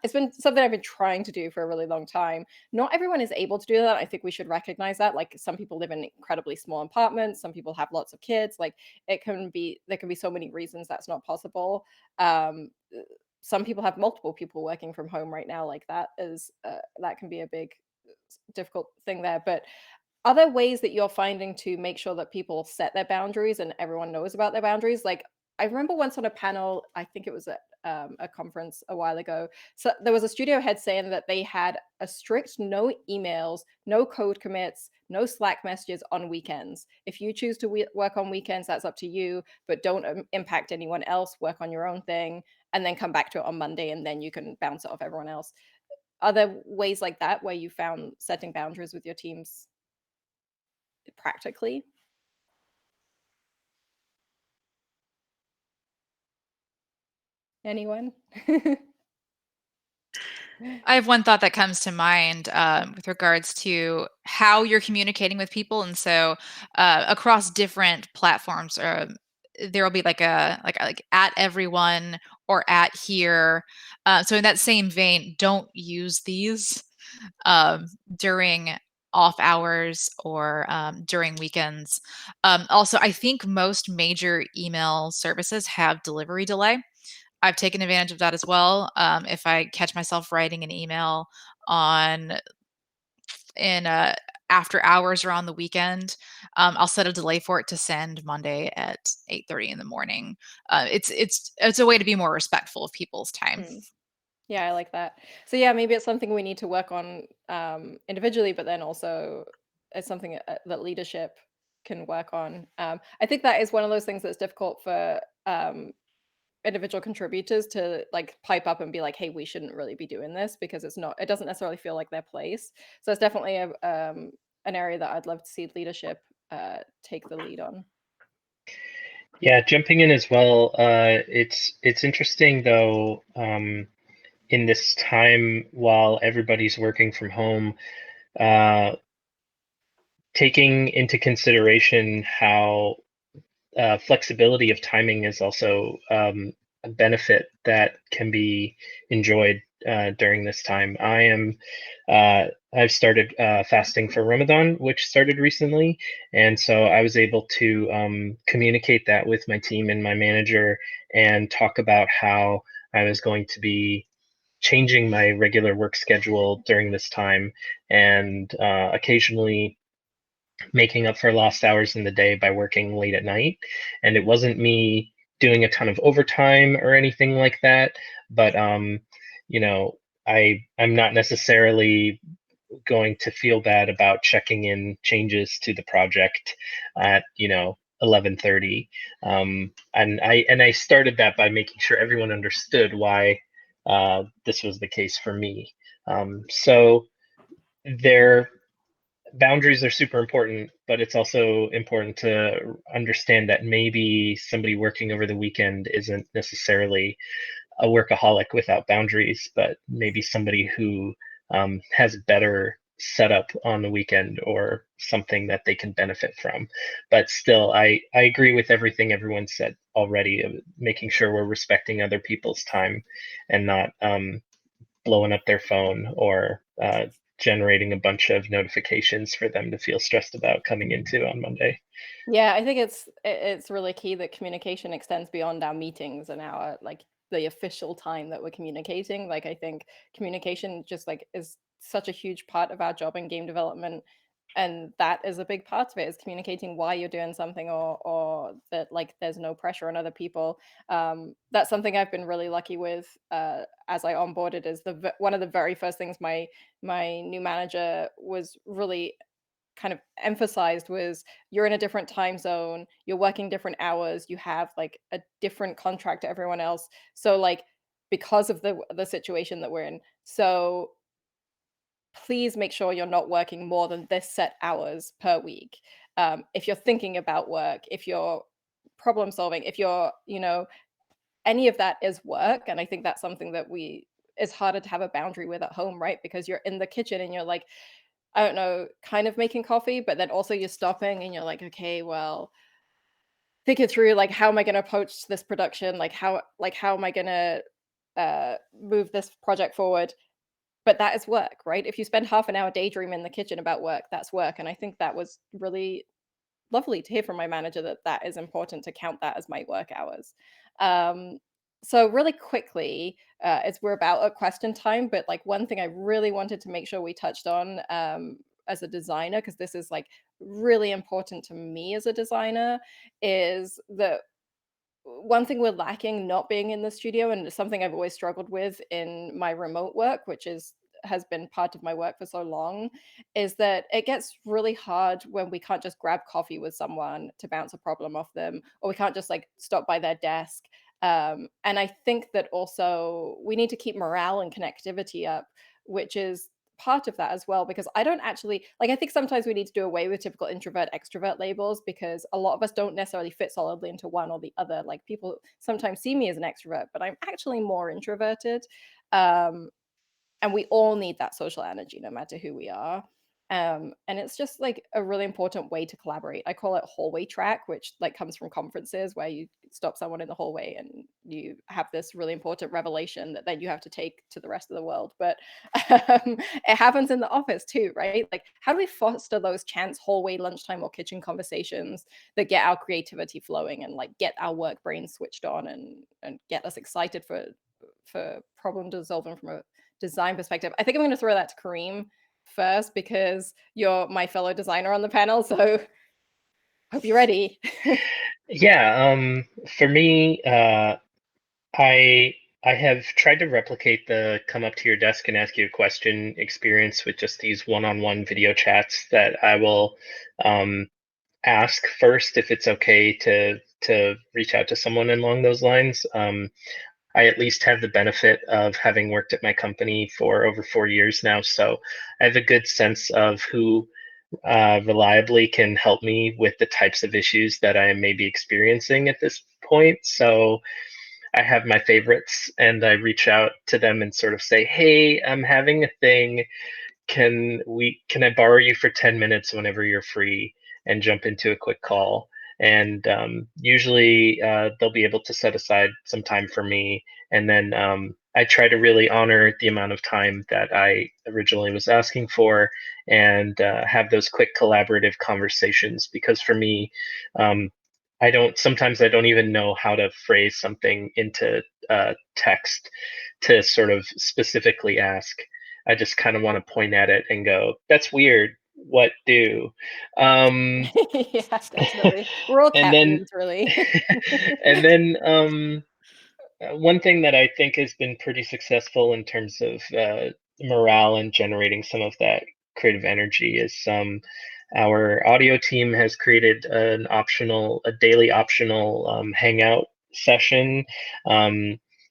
It's been something I've been trying to do for a really long time. Not everyone is able to do that. I think we should recognize that. Like some people live in incredibly small apartments, some people have lots of kids. Like there can be so many reasons that's not possible. Some people have multiple people working from home right now. Like that can be a big difficult thing there. But are there ways that you're finding to make sure that people set their boundaries and everyone knows about their boundaries? Like, I remember once on a panel, I think it was at a conference a while ago. So there was a studio head saying that they had a strict no emails, no code commits, no Slack messages on weekends. If you choose to work on weekends, that's up to you, but don't impact anyone else. Work on your own thing and then come back to it on Monday and then you can bounce it off everyone else. Are there ways like that where you found setting boundaries with your teams practically? Anyone? I have one thought that comes to mind with regards to how you're communicating with people, and so across different platforms, there will be like at everyone or at here. So in that same vein, don't use these during off hours or during weekends. Also, I think most major email services have delivery delay. I've taken advantage of that as well. If I catch myself writing an email on in after hours or on the weekend, I'll set a delay for it to send Monday at 8:30 in the morning. It's a way to be more respectful of people's time. Hmm. Yeah, I like that. So yeah, maybe it's something we need to work on individually, but then also it's something that leadership can work on. I think that is one of those things that's difficult for individual contributors to like pipe up and be like, hey, we shouldn't really be doing this because it doesn't necessarily feel like their place. So it's definitely an area that I'd love to see leadership take the lead on. Yeah, jumping in as well. It's interesting though, in this time while everybody's working from home, taking into consideration how flexibility of timing is also a benefit that can be enjoyed during this time. I've started fasting for Ramadan, which started recently, and so I was able to communicate that with my team and my manager, and talk about how I was going to be changing my regular work schedule during this time, and occasionally making up for lost hours in the day by working late at night. And it wasn't me doing a ton of overtime or anything like that, but you know, I'm not necessarily going to feel bad about checking in changes to the project at 11:30. And I started that by making sure everyone understood why this was the case for me. So there boundaries are super important, but it's also important to understand that maybe somebody working over the weekend isn't necessarily a workaholic without boundaries, but maybe somebody who has better setup on the weekend or something that they can benefit from. But still, I agree with everything everyone said already, of making sure we're respecting other people's time and not blowing up their phone or generating a bunch of notifications for them to feel stressed about coming into on Monday. Yeah, I think it's really key that communication extends beyond our meetings and our like the official time that we're communicating. Like I think communication just like is such a huge part of our job in game development. And that is a big part of it is communicating why you're doing something or that like there's no pressure on other people. That's something I've been really lucky with as I onboarded is one of the very first things my new manager was really kind of emphasized was you're in a different time zone, you're working different hours, you have like a different contract to everyone else. So like because of the situation that we're in. So please make sure you're not working more than this set hours per week. If you're thinking about work, if you're problem solving, if you're, any of that is work. And I think that's something that it's harder to have a boundary with at home, right? Because you're in the kitchen and you're like, I don't know, kind of making coffee, but then also you're stopping and you're like, okay, well, think it through, like, how am I going to approach this production? Like, how am I going to move this project forward. But that is work, right? If you spend half an hour daydreaming in the kitchen about work, that's work. And I think that was really lovely to hear from my manager that that is important to count that as my work hours. So really quickly, as we're about at question time, but like one thing I really wanted to make sure we touched on as a designer, because this is like really important to me as a designer, is that one thing we're lacking not being in the studio, and it's something I've always struggled with in my remote work, which has been part of my work for so long, is that it gets really hard when we can't just grab coffee with someone to bounce a problem off them, or we can't just like stop by their desk. And I think that also we need to keep morale and connectivity up, which is part of that as well, because I don't actually like, I think sometimes we need to do away with typical introvert extrovert labels, because a lot of us don't necessarily fit solidly into one or the other. Like people sometimes see me as an extrovert, but I'm actually more introverted. And we all need that social energy no matter who we are. And it's just like a really important way to collaborate. I call it hallway track, which like comes from conferences where you stop someone in the hallway and you have this really important revelation that then you have to take to the rest of the world. But it happens in the office too, right? Like, how do we foster those chance hallway, lunchtime, or kitchen conversations that get our creativity flowing and like get our work brain switched on and get us excited for problem solving from a design perspective? I think I'm going to throw that to Kareem first, because you're my fellow designer on the panel. So hope you're ready. Yeah, for me, I have tried to replicate the come up to your desk and ask you a question experience with just these one-on-one video chats that I will ask first if it's okay to reach out to someone along those lines. I at least have the benefit of having worked at my company for over 4 years now, so I have a good sense of who reliably can help me with the types of issues that I may be experiencing at this point. So I have my favorites, and I reach out to them and sort of say, "Hey, I'm having a thing. Can I borrow you for 10 minutes whenever you're free and jump into a quick call?" And usually they'll be able to set aside some time for me, and then I try to really honor the amount of time that I originally was asking for, and have those quick collaborative conversations, because for me, sometimes I don't even know how to phrase something into text to sort of specifically ask. I just kind of want to point at it and go, "That's weird. What do?" Um, Yeah, definitely. We're all and cat then, memes, really. and then one thing that I think has been pretty successful in terms of morale and generating some of that creative energy is our audio team has created a daily optional hangout session.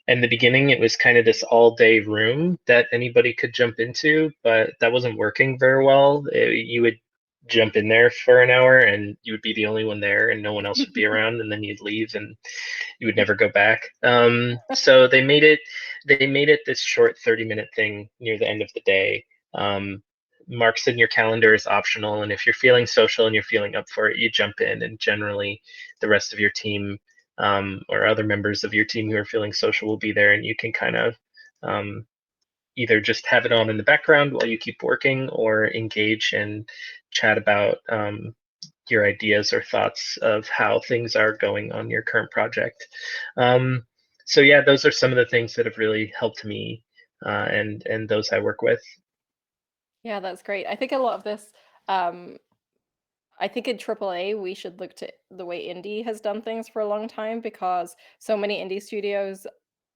In the beginning, it was kind of this all-day room that anybody could jump into, but that wasn't working very well. You would jump in there for an hour, and you would be the only one there, and no one else would be around, and then you'd leave, and you would never go back. So they made it this short 30-minute thing near the end of the day. Marks in your calendar is optional, and if you're feeling social and you're feeling up for it, you jump in, and generally the rest of your team or other members of your team who are feeling social will be there, and you can kind of either just have it on in the background while you keep working, or engage and chat about your ideas or thoughts of how things are going on your current project. So yeah, those are some of the things that have really helped me and those I work with. Yeah, that's great. I think a lot of this, um, I think in AAA, we should look to the way indie has done things for a long time, because so many indie studios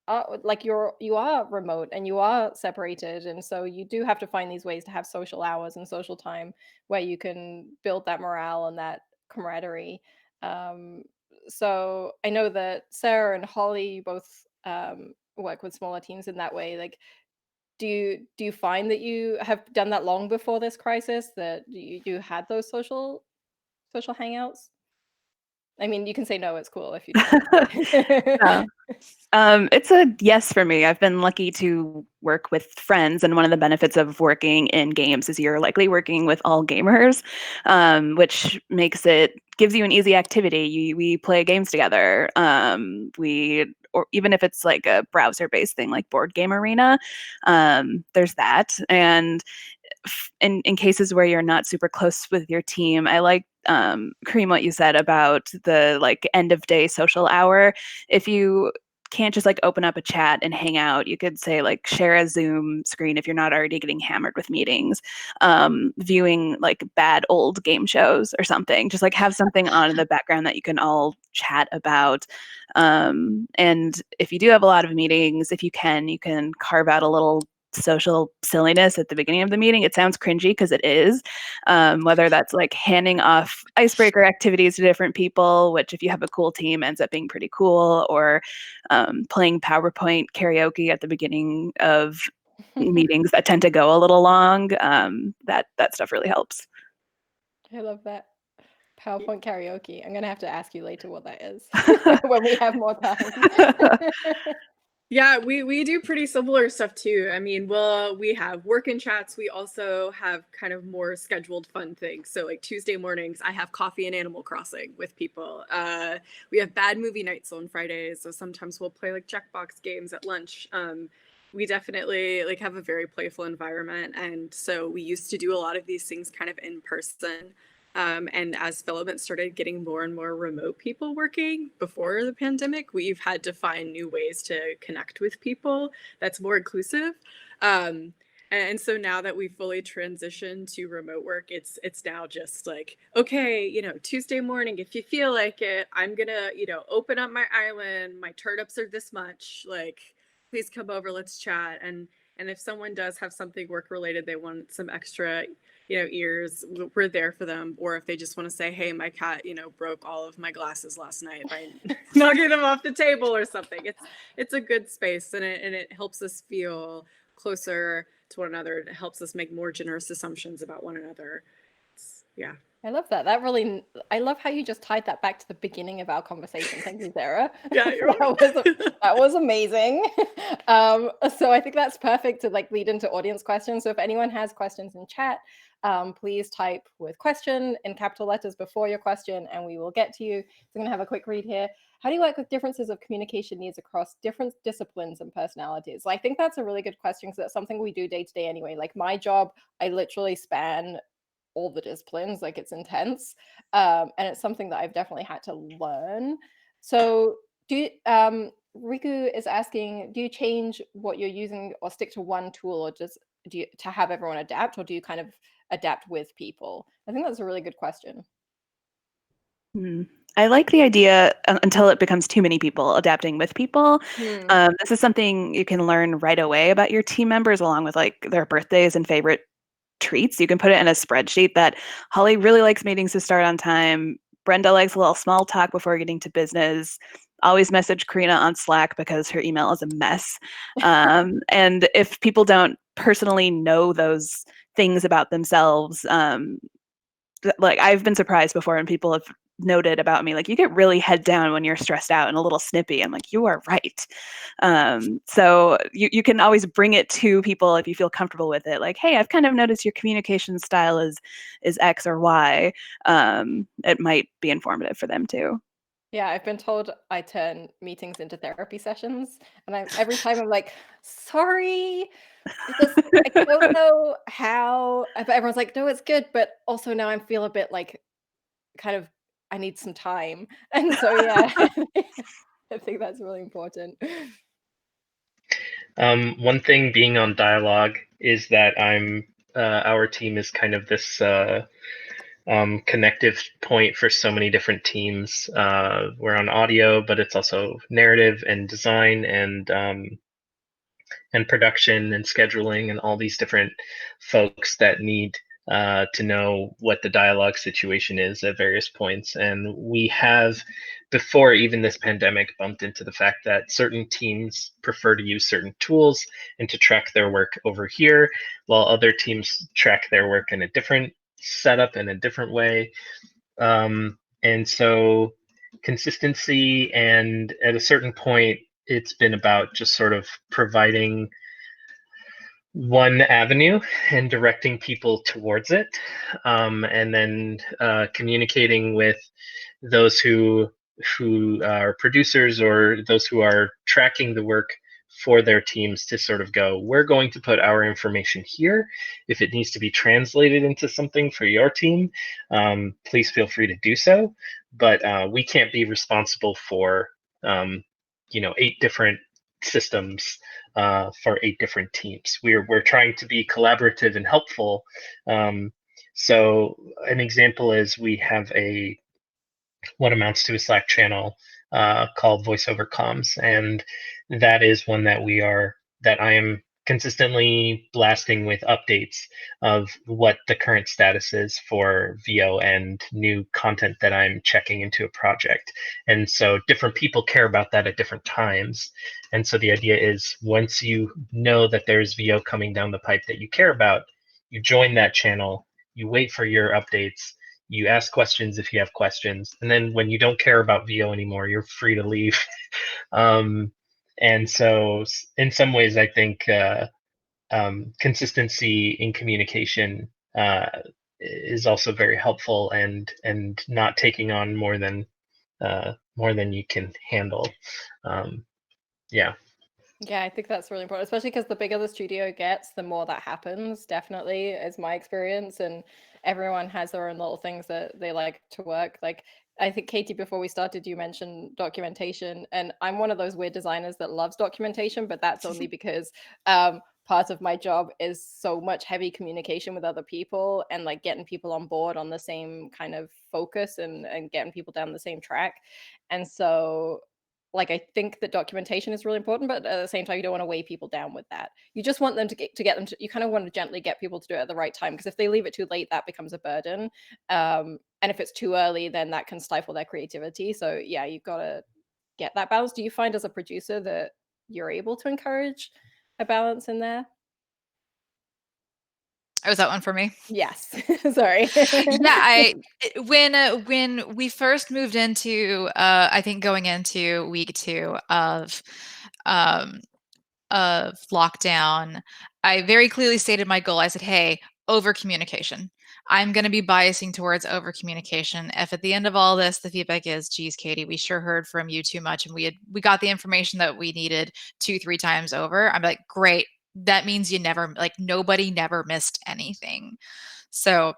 are like you are remote and you are separated, and so you do have to find these ways to have social hours and social time where you can build that morale and that camaraderie. Um, so I know that Sarah and Holly, you both work with smaller teams in that way. Like, do you find that you have done that long before this crisis, that you had those social hangouts? I mean, you can say no, it's cool if you don't. Yeah. It's a yes for me. I've been lucky to work with friends, and one of the benefits of working in games is you're likely working with all gamers, which gives you an easy activity. We play games together. We or even if it's like a browser-based thing like Board Game Arena. There's that. And in cases where you're not super close with your team, I like Kareem, what you said about the like end of day social hour. If you can't just like open up a chat and hang out, you could say like share a Zoom screen if you're not already getting hammered with meetings, viewing like bad old game shows or something. Just like have something on in the background that you can all chat about. And if you do have a lot of meetings, if you can carve out a little social silliness at the beginning of the meeting. It sounds cringy because it is, whether that's like handing off icebreaker activities to different people, which if you have a cool team ends up being pretty cool, or playing PowerPoint karaoke at the beginning of meetings that tend to go a little long. That stuff really helps. I love that. PowerPoint karaoke. I'm going to have to ask you later what that is when we have more time. Yeah, we do pretty similar stuff too. I mean, we have work-in chats. We also have kind of more scheduled fun things. So like Tuesday mornings, I have coffee and Animal Crossing with people. We have bad movie nights on Fridays. So sometimes we'll play like Jackbox games at lunch. We definitely like have a very playful environment. And so we used to do a lot of these things kind of in person. And as Filament started getting more and more remote people working before the pandemic, we've had to find new ways to connect with people that's more inclusive. And so now that we've fully transitioned to remote work, it's now just like, okay, Tuesday morning, if you feel like it, I'm gonna, open up my island. My turnips are this much. Like, please come over, let's chat. And if someone does have something work related, they want some extra ears, we're there for them. Or if they just want to say, hey, my cat, broke all of my glasses last night by knocking them off the table or something. It's a good space, and it helps us feel closer to one another. It helps us make more generous assumptions about one another. Yeah. I love that. I love how you just tied that back to the beginning of our conversation. Thank you, Sarah. Yeah, that was amazing. So I think that's perfect to like lead into audience questions. So if anyone has questions in chat, please type with question in capital letters before your question, and we will get to you. So I'm going to have a quick read here. How do you work with differences of communication needs across different disciplines and personalities? I think that's a really good question because that's something we do day to day anyway. Like my job, I literally span all the disciplines, like it's intense. And it's something that I've definitely had to learn. So Riku is asking, do you change what you're using or stick to one tool, or do you to have everyone adapt, or do you kind of adapt with people? I think that's a really good question. I like the idea until it becomes too many people adapting with people. This is something you can learn right away about your team members, along with like their birthdays and favorite treats. You can put it in a spreadsheet that Holly really likes meetings to start on time. Brenda likes a little small talk before getting to business. Always message Karina on Slack because her email is a mess. And if people don't personally know those things about themselves, like I've been surprised before when people have noted about me, like, you get really head down when you're stressed out and a little snippy. I'm like, you are right. So you can always bring it to people if you feel comfortable with it. Like, hey, I've kind of noticed your communication style is X or Y. It might be informative for them too. Yeah, I've been told I turn meetings into therapy sessions, and every time I'm like, sorry, because I don't know how. But everyone's like, no, it's good, but also now I feel a bit like kind of I need some time, and so yeah, I think that's really important. One thing being on Dialogue is that our team is kind of this connective point for so many different teams. We're on audio, but it's also narrative and design and production and scheduling and all these different folks that need to know what the dialogue situation is at various points. And we have, before even this pandemic, bumped into the fact that certain teams prefer to use certain tools and to track their work over here, while other teams track their work in a different setup in a different way. And so consistency, and at a certain point, it's been about just sort of providing one avenue and directing people towards it, and then communicating with those who who are producers or those who are tracking the work for their teams to sort of go, we're going to put our information here. If it needs to be translated into something for your team, please feel free to do so. But we can't be responsible for 8 different systems for 8 different teams. We're trying to be collaborative and helpful. So an example is we have what amounts to a Slack channel called Voiceover Comms, and that is one that I am consistently blasting with updates of what the current status is for VO and new content that I'm checking into a project. And so different people care about that at different times. And so the idea is once you know that there's VO coming down the pipe that you care about, you join that channel, you wait for your updates, you ask questions if you have questions, and then when you don't care about VO anymore, you're free to leave. And so in some ways, I think consistency in communication is also very helpful, and not taking on more than you can handle. Yeah. Yeah, I think that's really important, especially because the bigger the studio gets, the more that happens, definitely, is my experience. And everyone has their own little things that they like to work. Like, I think, Katie, before we started, you mentioned documentation. And I'm one of those weird designers that loves documentation, but that's only because part of my job is so much heavy communication with other people and like getting people on board on the same kind of focus and getting people down the same track. And so like, I think that documentation is really important, but at the same time, you don't want to weigh people down with that. You just want them to get them to, you kind of want to gently get people to do it at the right time, because if they leave it too late, that becomes a burden. And if it's too early, then that can stifle their creativity. So yeah, you've got to get that balance. Do you find as a producer that you're able to encourage a balance in there? Oh, is that one for me? Yes. Sorry. Yeah, when we first moved into I think going into week 2 of lockdown, I very clearly stated my goal. I said, hey, over communication. I'm going to be biasing towards over communication. If at the end of all this, the feedback is, geez, Katie, we sure heard from you too much, and we got the information that we needed 2-3 times over. I'm like, great. That means nobody never missed anything. So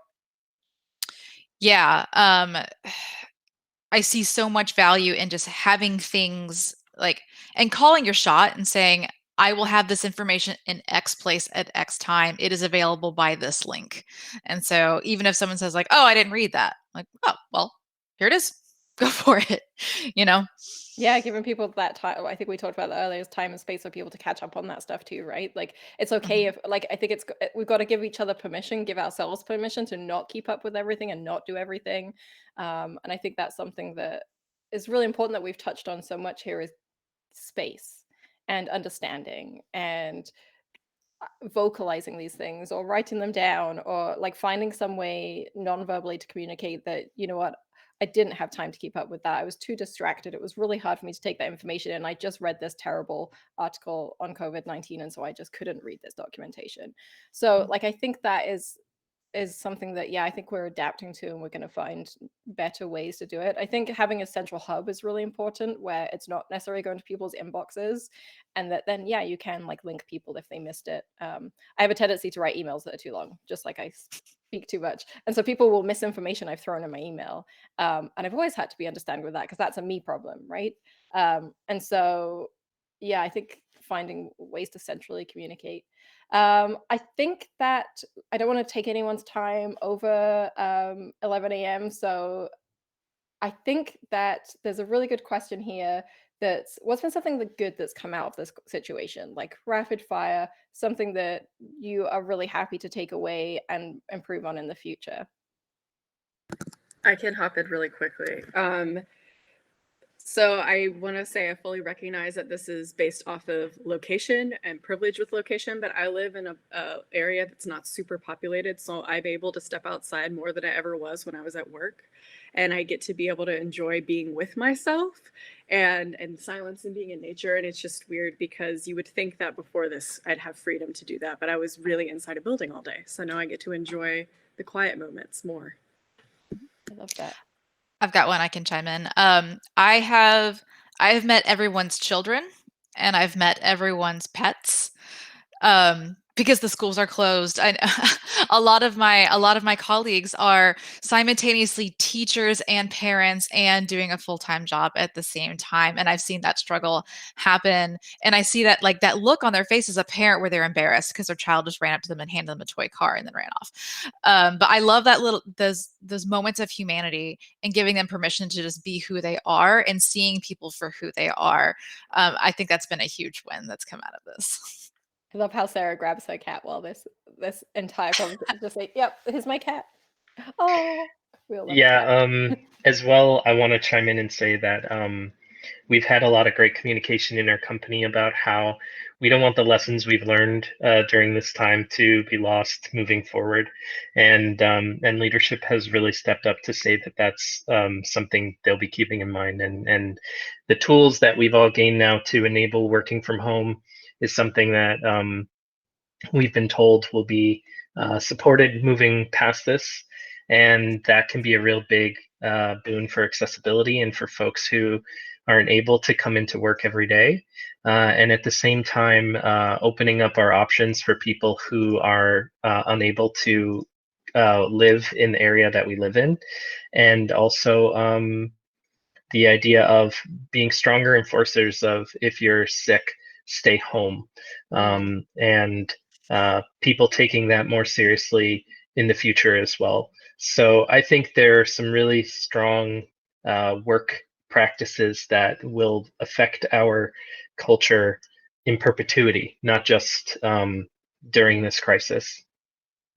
yeah, I see so much value in just having things and calling your shot and saying, I will have this information in X place at X time. It is available by this link. And so even if someone says oh, I didn't read that, I'm like, oh, well, here it is. Go for it. Yeah, giving people that time. I think we talked about that earlier, is time and space for people to catch up on that stuff too, right? Like, it's okay if, I think we've got to give each other permission, give ourselves permission to not keep up with everything and not do everything. And I think that's something that is really important that we've touched on so much here, is space and understanding and vocalizing these things or writing them down, or finding some way non-verbally to communicate that, you know what, I didn't have time to keep up with that. I was too distracted. It was really hard for me to take that information in. I just read this terrible article on COVID-19, and so I just couldn't read this documentation. So I think that is something that, yeah, I think we're adapting to, and we're going to find better ways to do it. I think having a central hub is really important, where it's not necessarily going to people's inboxes, and that then, yeah, you can link people if they missed it. I have a tendency to write emails that are too long, just I speak too much. And so people will miss information I've thrown in my email. And I've always had to be understanding with that, because that's a me problem, right? And so, yeah, I think finding ways to centrally communicate. I think that I don't want to take anyone's time over 11 a.m. So I think that there's a really good question here. What's been something good that's come out of this situation, like rapid fire, something that you are really happy to take away and improve on in the future? I can hop in really quickly. So I want to say I fully recognize that this is based off of location and privilege with location, but I live in a area that's not super populated, so I'm able to step outside more than I ever was when I was at work, and I get to be able to enjoy being with myself and silence and being in nature. And it's just weird, because you would think that before this I'd have freedom to do that, but I was really inside a building all day, so now I get to enjoy the quiet moments more. I love that. I've got one I can chime in. I've met everyone's children and I've met everyone's pets. Because the schools are closed. A lot of my colleagues are simultaneously teachers and parents and doing a full-time job at the same time. And I've seen that struggle happen. And I see that like that look on their face as a parent where they're embarrassed because their child just ran up to them and handed them a toy car and then ran off. But I love that those moments of humanity and giving them permission to just be who they are and seeing people for who they are. I think that's been a huge win that's come out of this. I love how Sarah grabs her cat while this entire conversation is just like, yep, here's my cat. Oh, we all love a cat. Yeah, as well, I want to chime in and say that we've had a lot of great communication in our company about how we don't want the lessons we've learned during this time to be lost moving forward, and leadership has really stepped up to say that that's something they'll be keeping in mind, and the tools that we've all gained now to enable working from home is something that we've been told will be supported moving past this, and that can be a real big boon for accessibility and for folks who aren't able to come into work every day, and at the same time opening up our options for people who are unable to live in the area that we live in, and also the idea of being stronger enforcers of if you're sick, stay home, and people taking that more seriously in the future as well. So I think there are some really strong work practices that will affect our culture in perpetuity, not just during this crisis.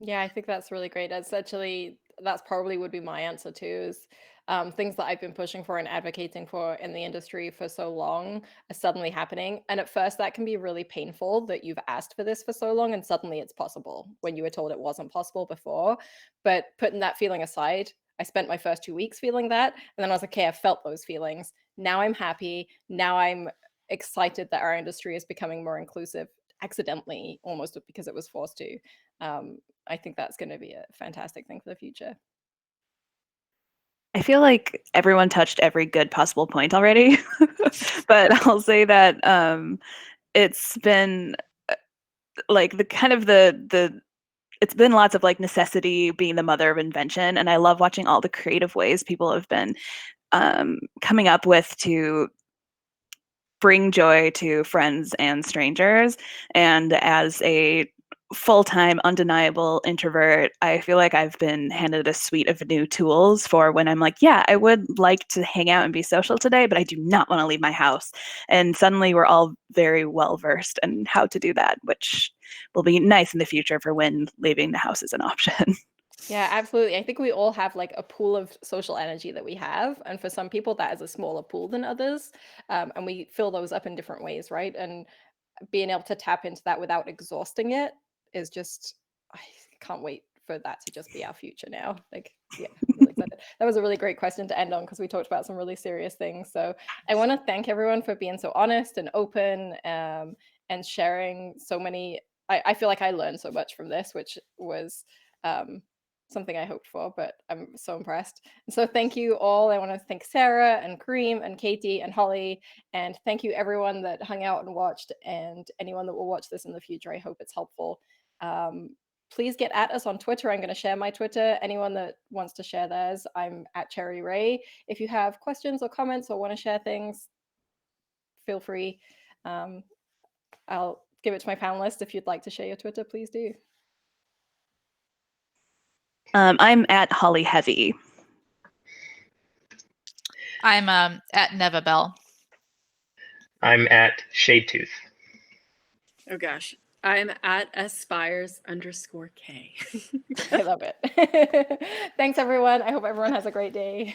Yeah, I think that's really great. That's probably would be my answer too, is things that I've been pushing for and advocating for in the industry for so long are suddenly happening. And at first, that can be really painful that you've asked for this for so long and suddenly it's possible when you were told it wasn't possible before. But putting that feeling aside, I spent my first 2 weeks feeling that. And then I was like, okay, I felt those feelings. Now I'm happy. Now I'm excited that our industry is becoming more inclusive accidentally, almost because it was forced to. I think that's going to be a fantastic thing for the future. I feel like everyone touched every good possible point already, but I'll say that it's been like it's been lots of like necessity being the mother of invention, and I love watching all the creative ways people have been coming up with to bring joy to friends and strangers. And as a full-time undeniable introvert, I feel like I've been handed a suite of new tools for when I'm like, yeah, I would like to hang out and be social today, but I do not want to leave my house. And suddenly we're all very well versed in how to do that, which will be nice in the future for when leaving the house is an option. Yeah, absolutely. I think we all have like a pool of social energy that we have. And for some people, that is a smaller pool than others. And we fill those up in different ways, right? And being able to tap into that without exhausting it is just, I can't wait for that to just be our future now. Like, yeah, really excited. That was a really great question to end on because we talked about some really serious things. So I want to thank everyone for being so honest and open and sharing so many. I feel like I learned so much from this, which was something I hoped for, but I'm so impressed. And so thank you all. I want to thank Sarah and Kareem and Katie and Holly. And thank you everyone that hung out and watched, and anyone that will watch this in the future. I hope it's helpful. Please get at us on Twitter. I'm going to share my Twitter. Anyone that wants to share theirs, I'm at Cherry Ray. If you have questions or comments or want to share things, feel free. I'll give it to my panelists. If you'd like to share your Twitter, please do. I'm at Holly Heavy. I'm at Nevabel. I'm at Shadetooth. Oh gosh. I'm at Spiers_K. I love it. Thanks everyone. I hope everyone has a great day.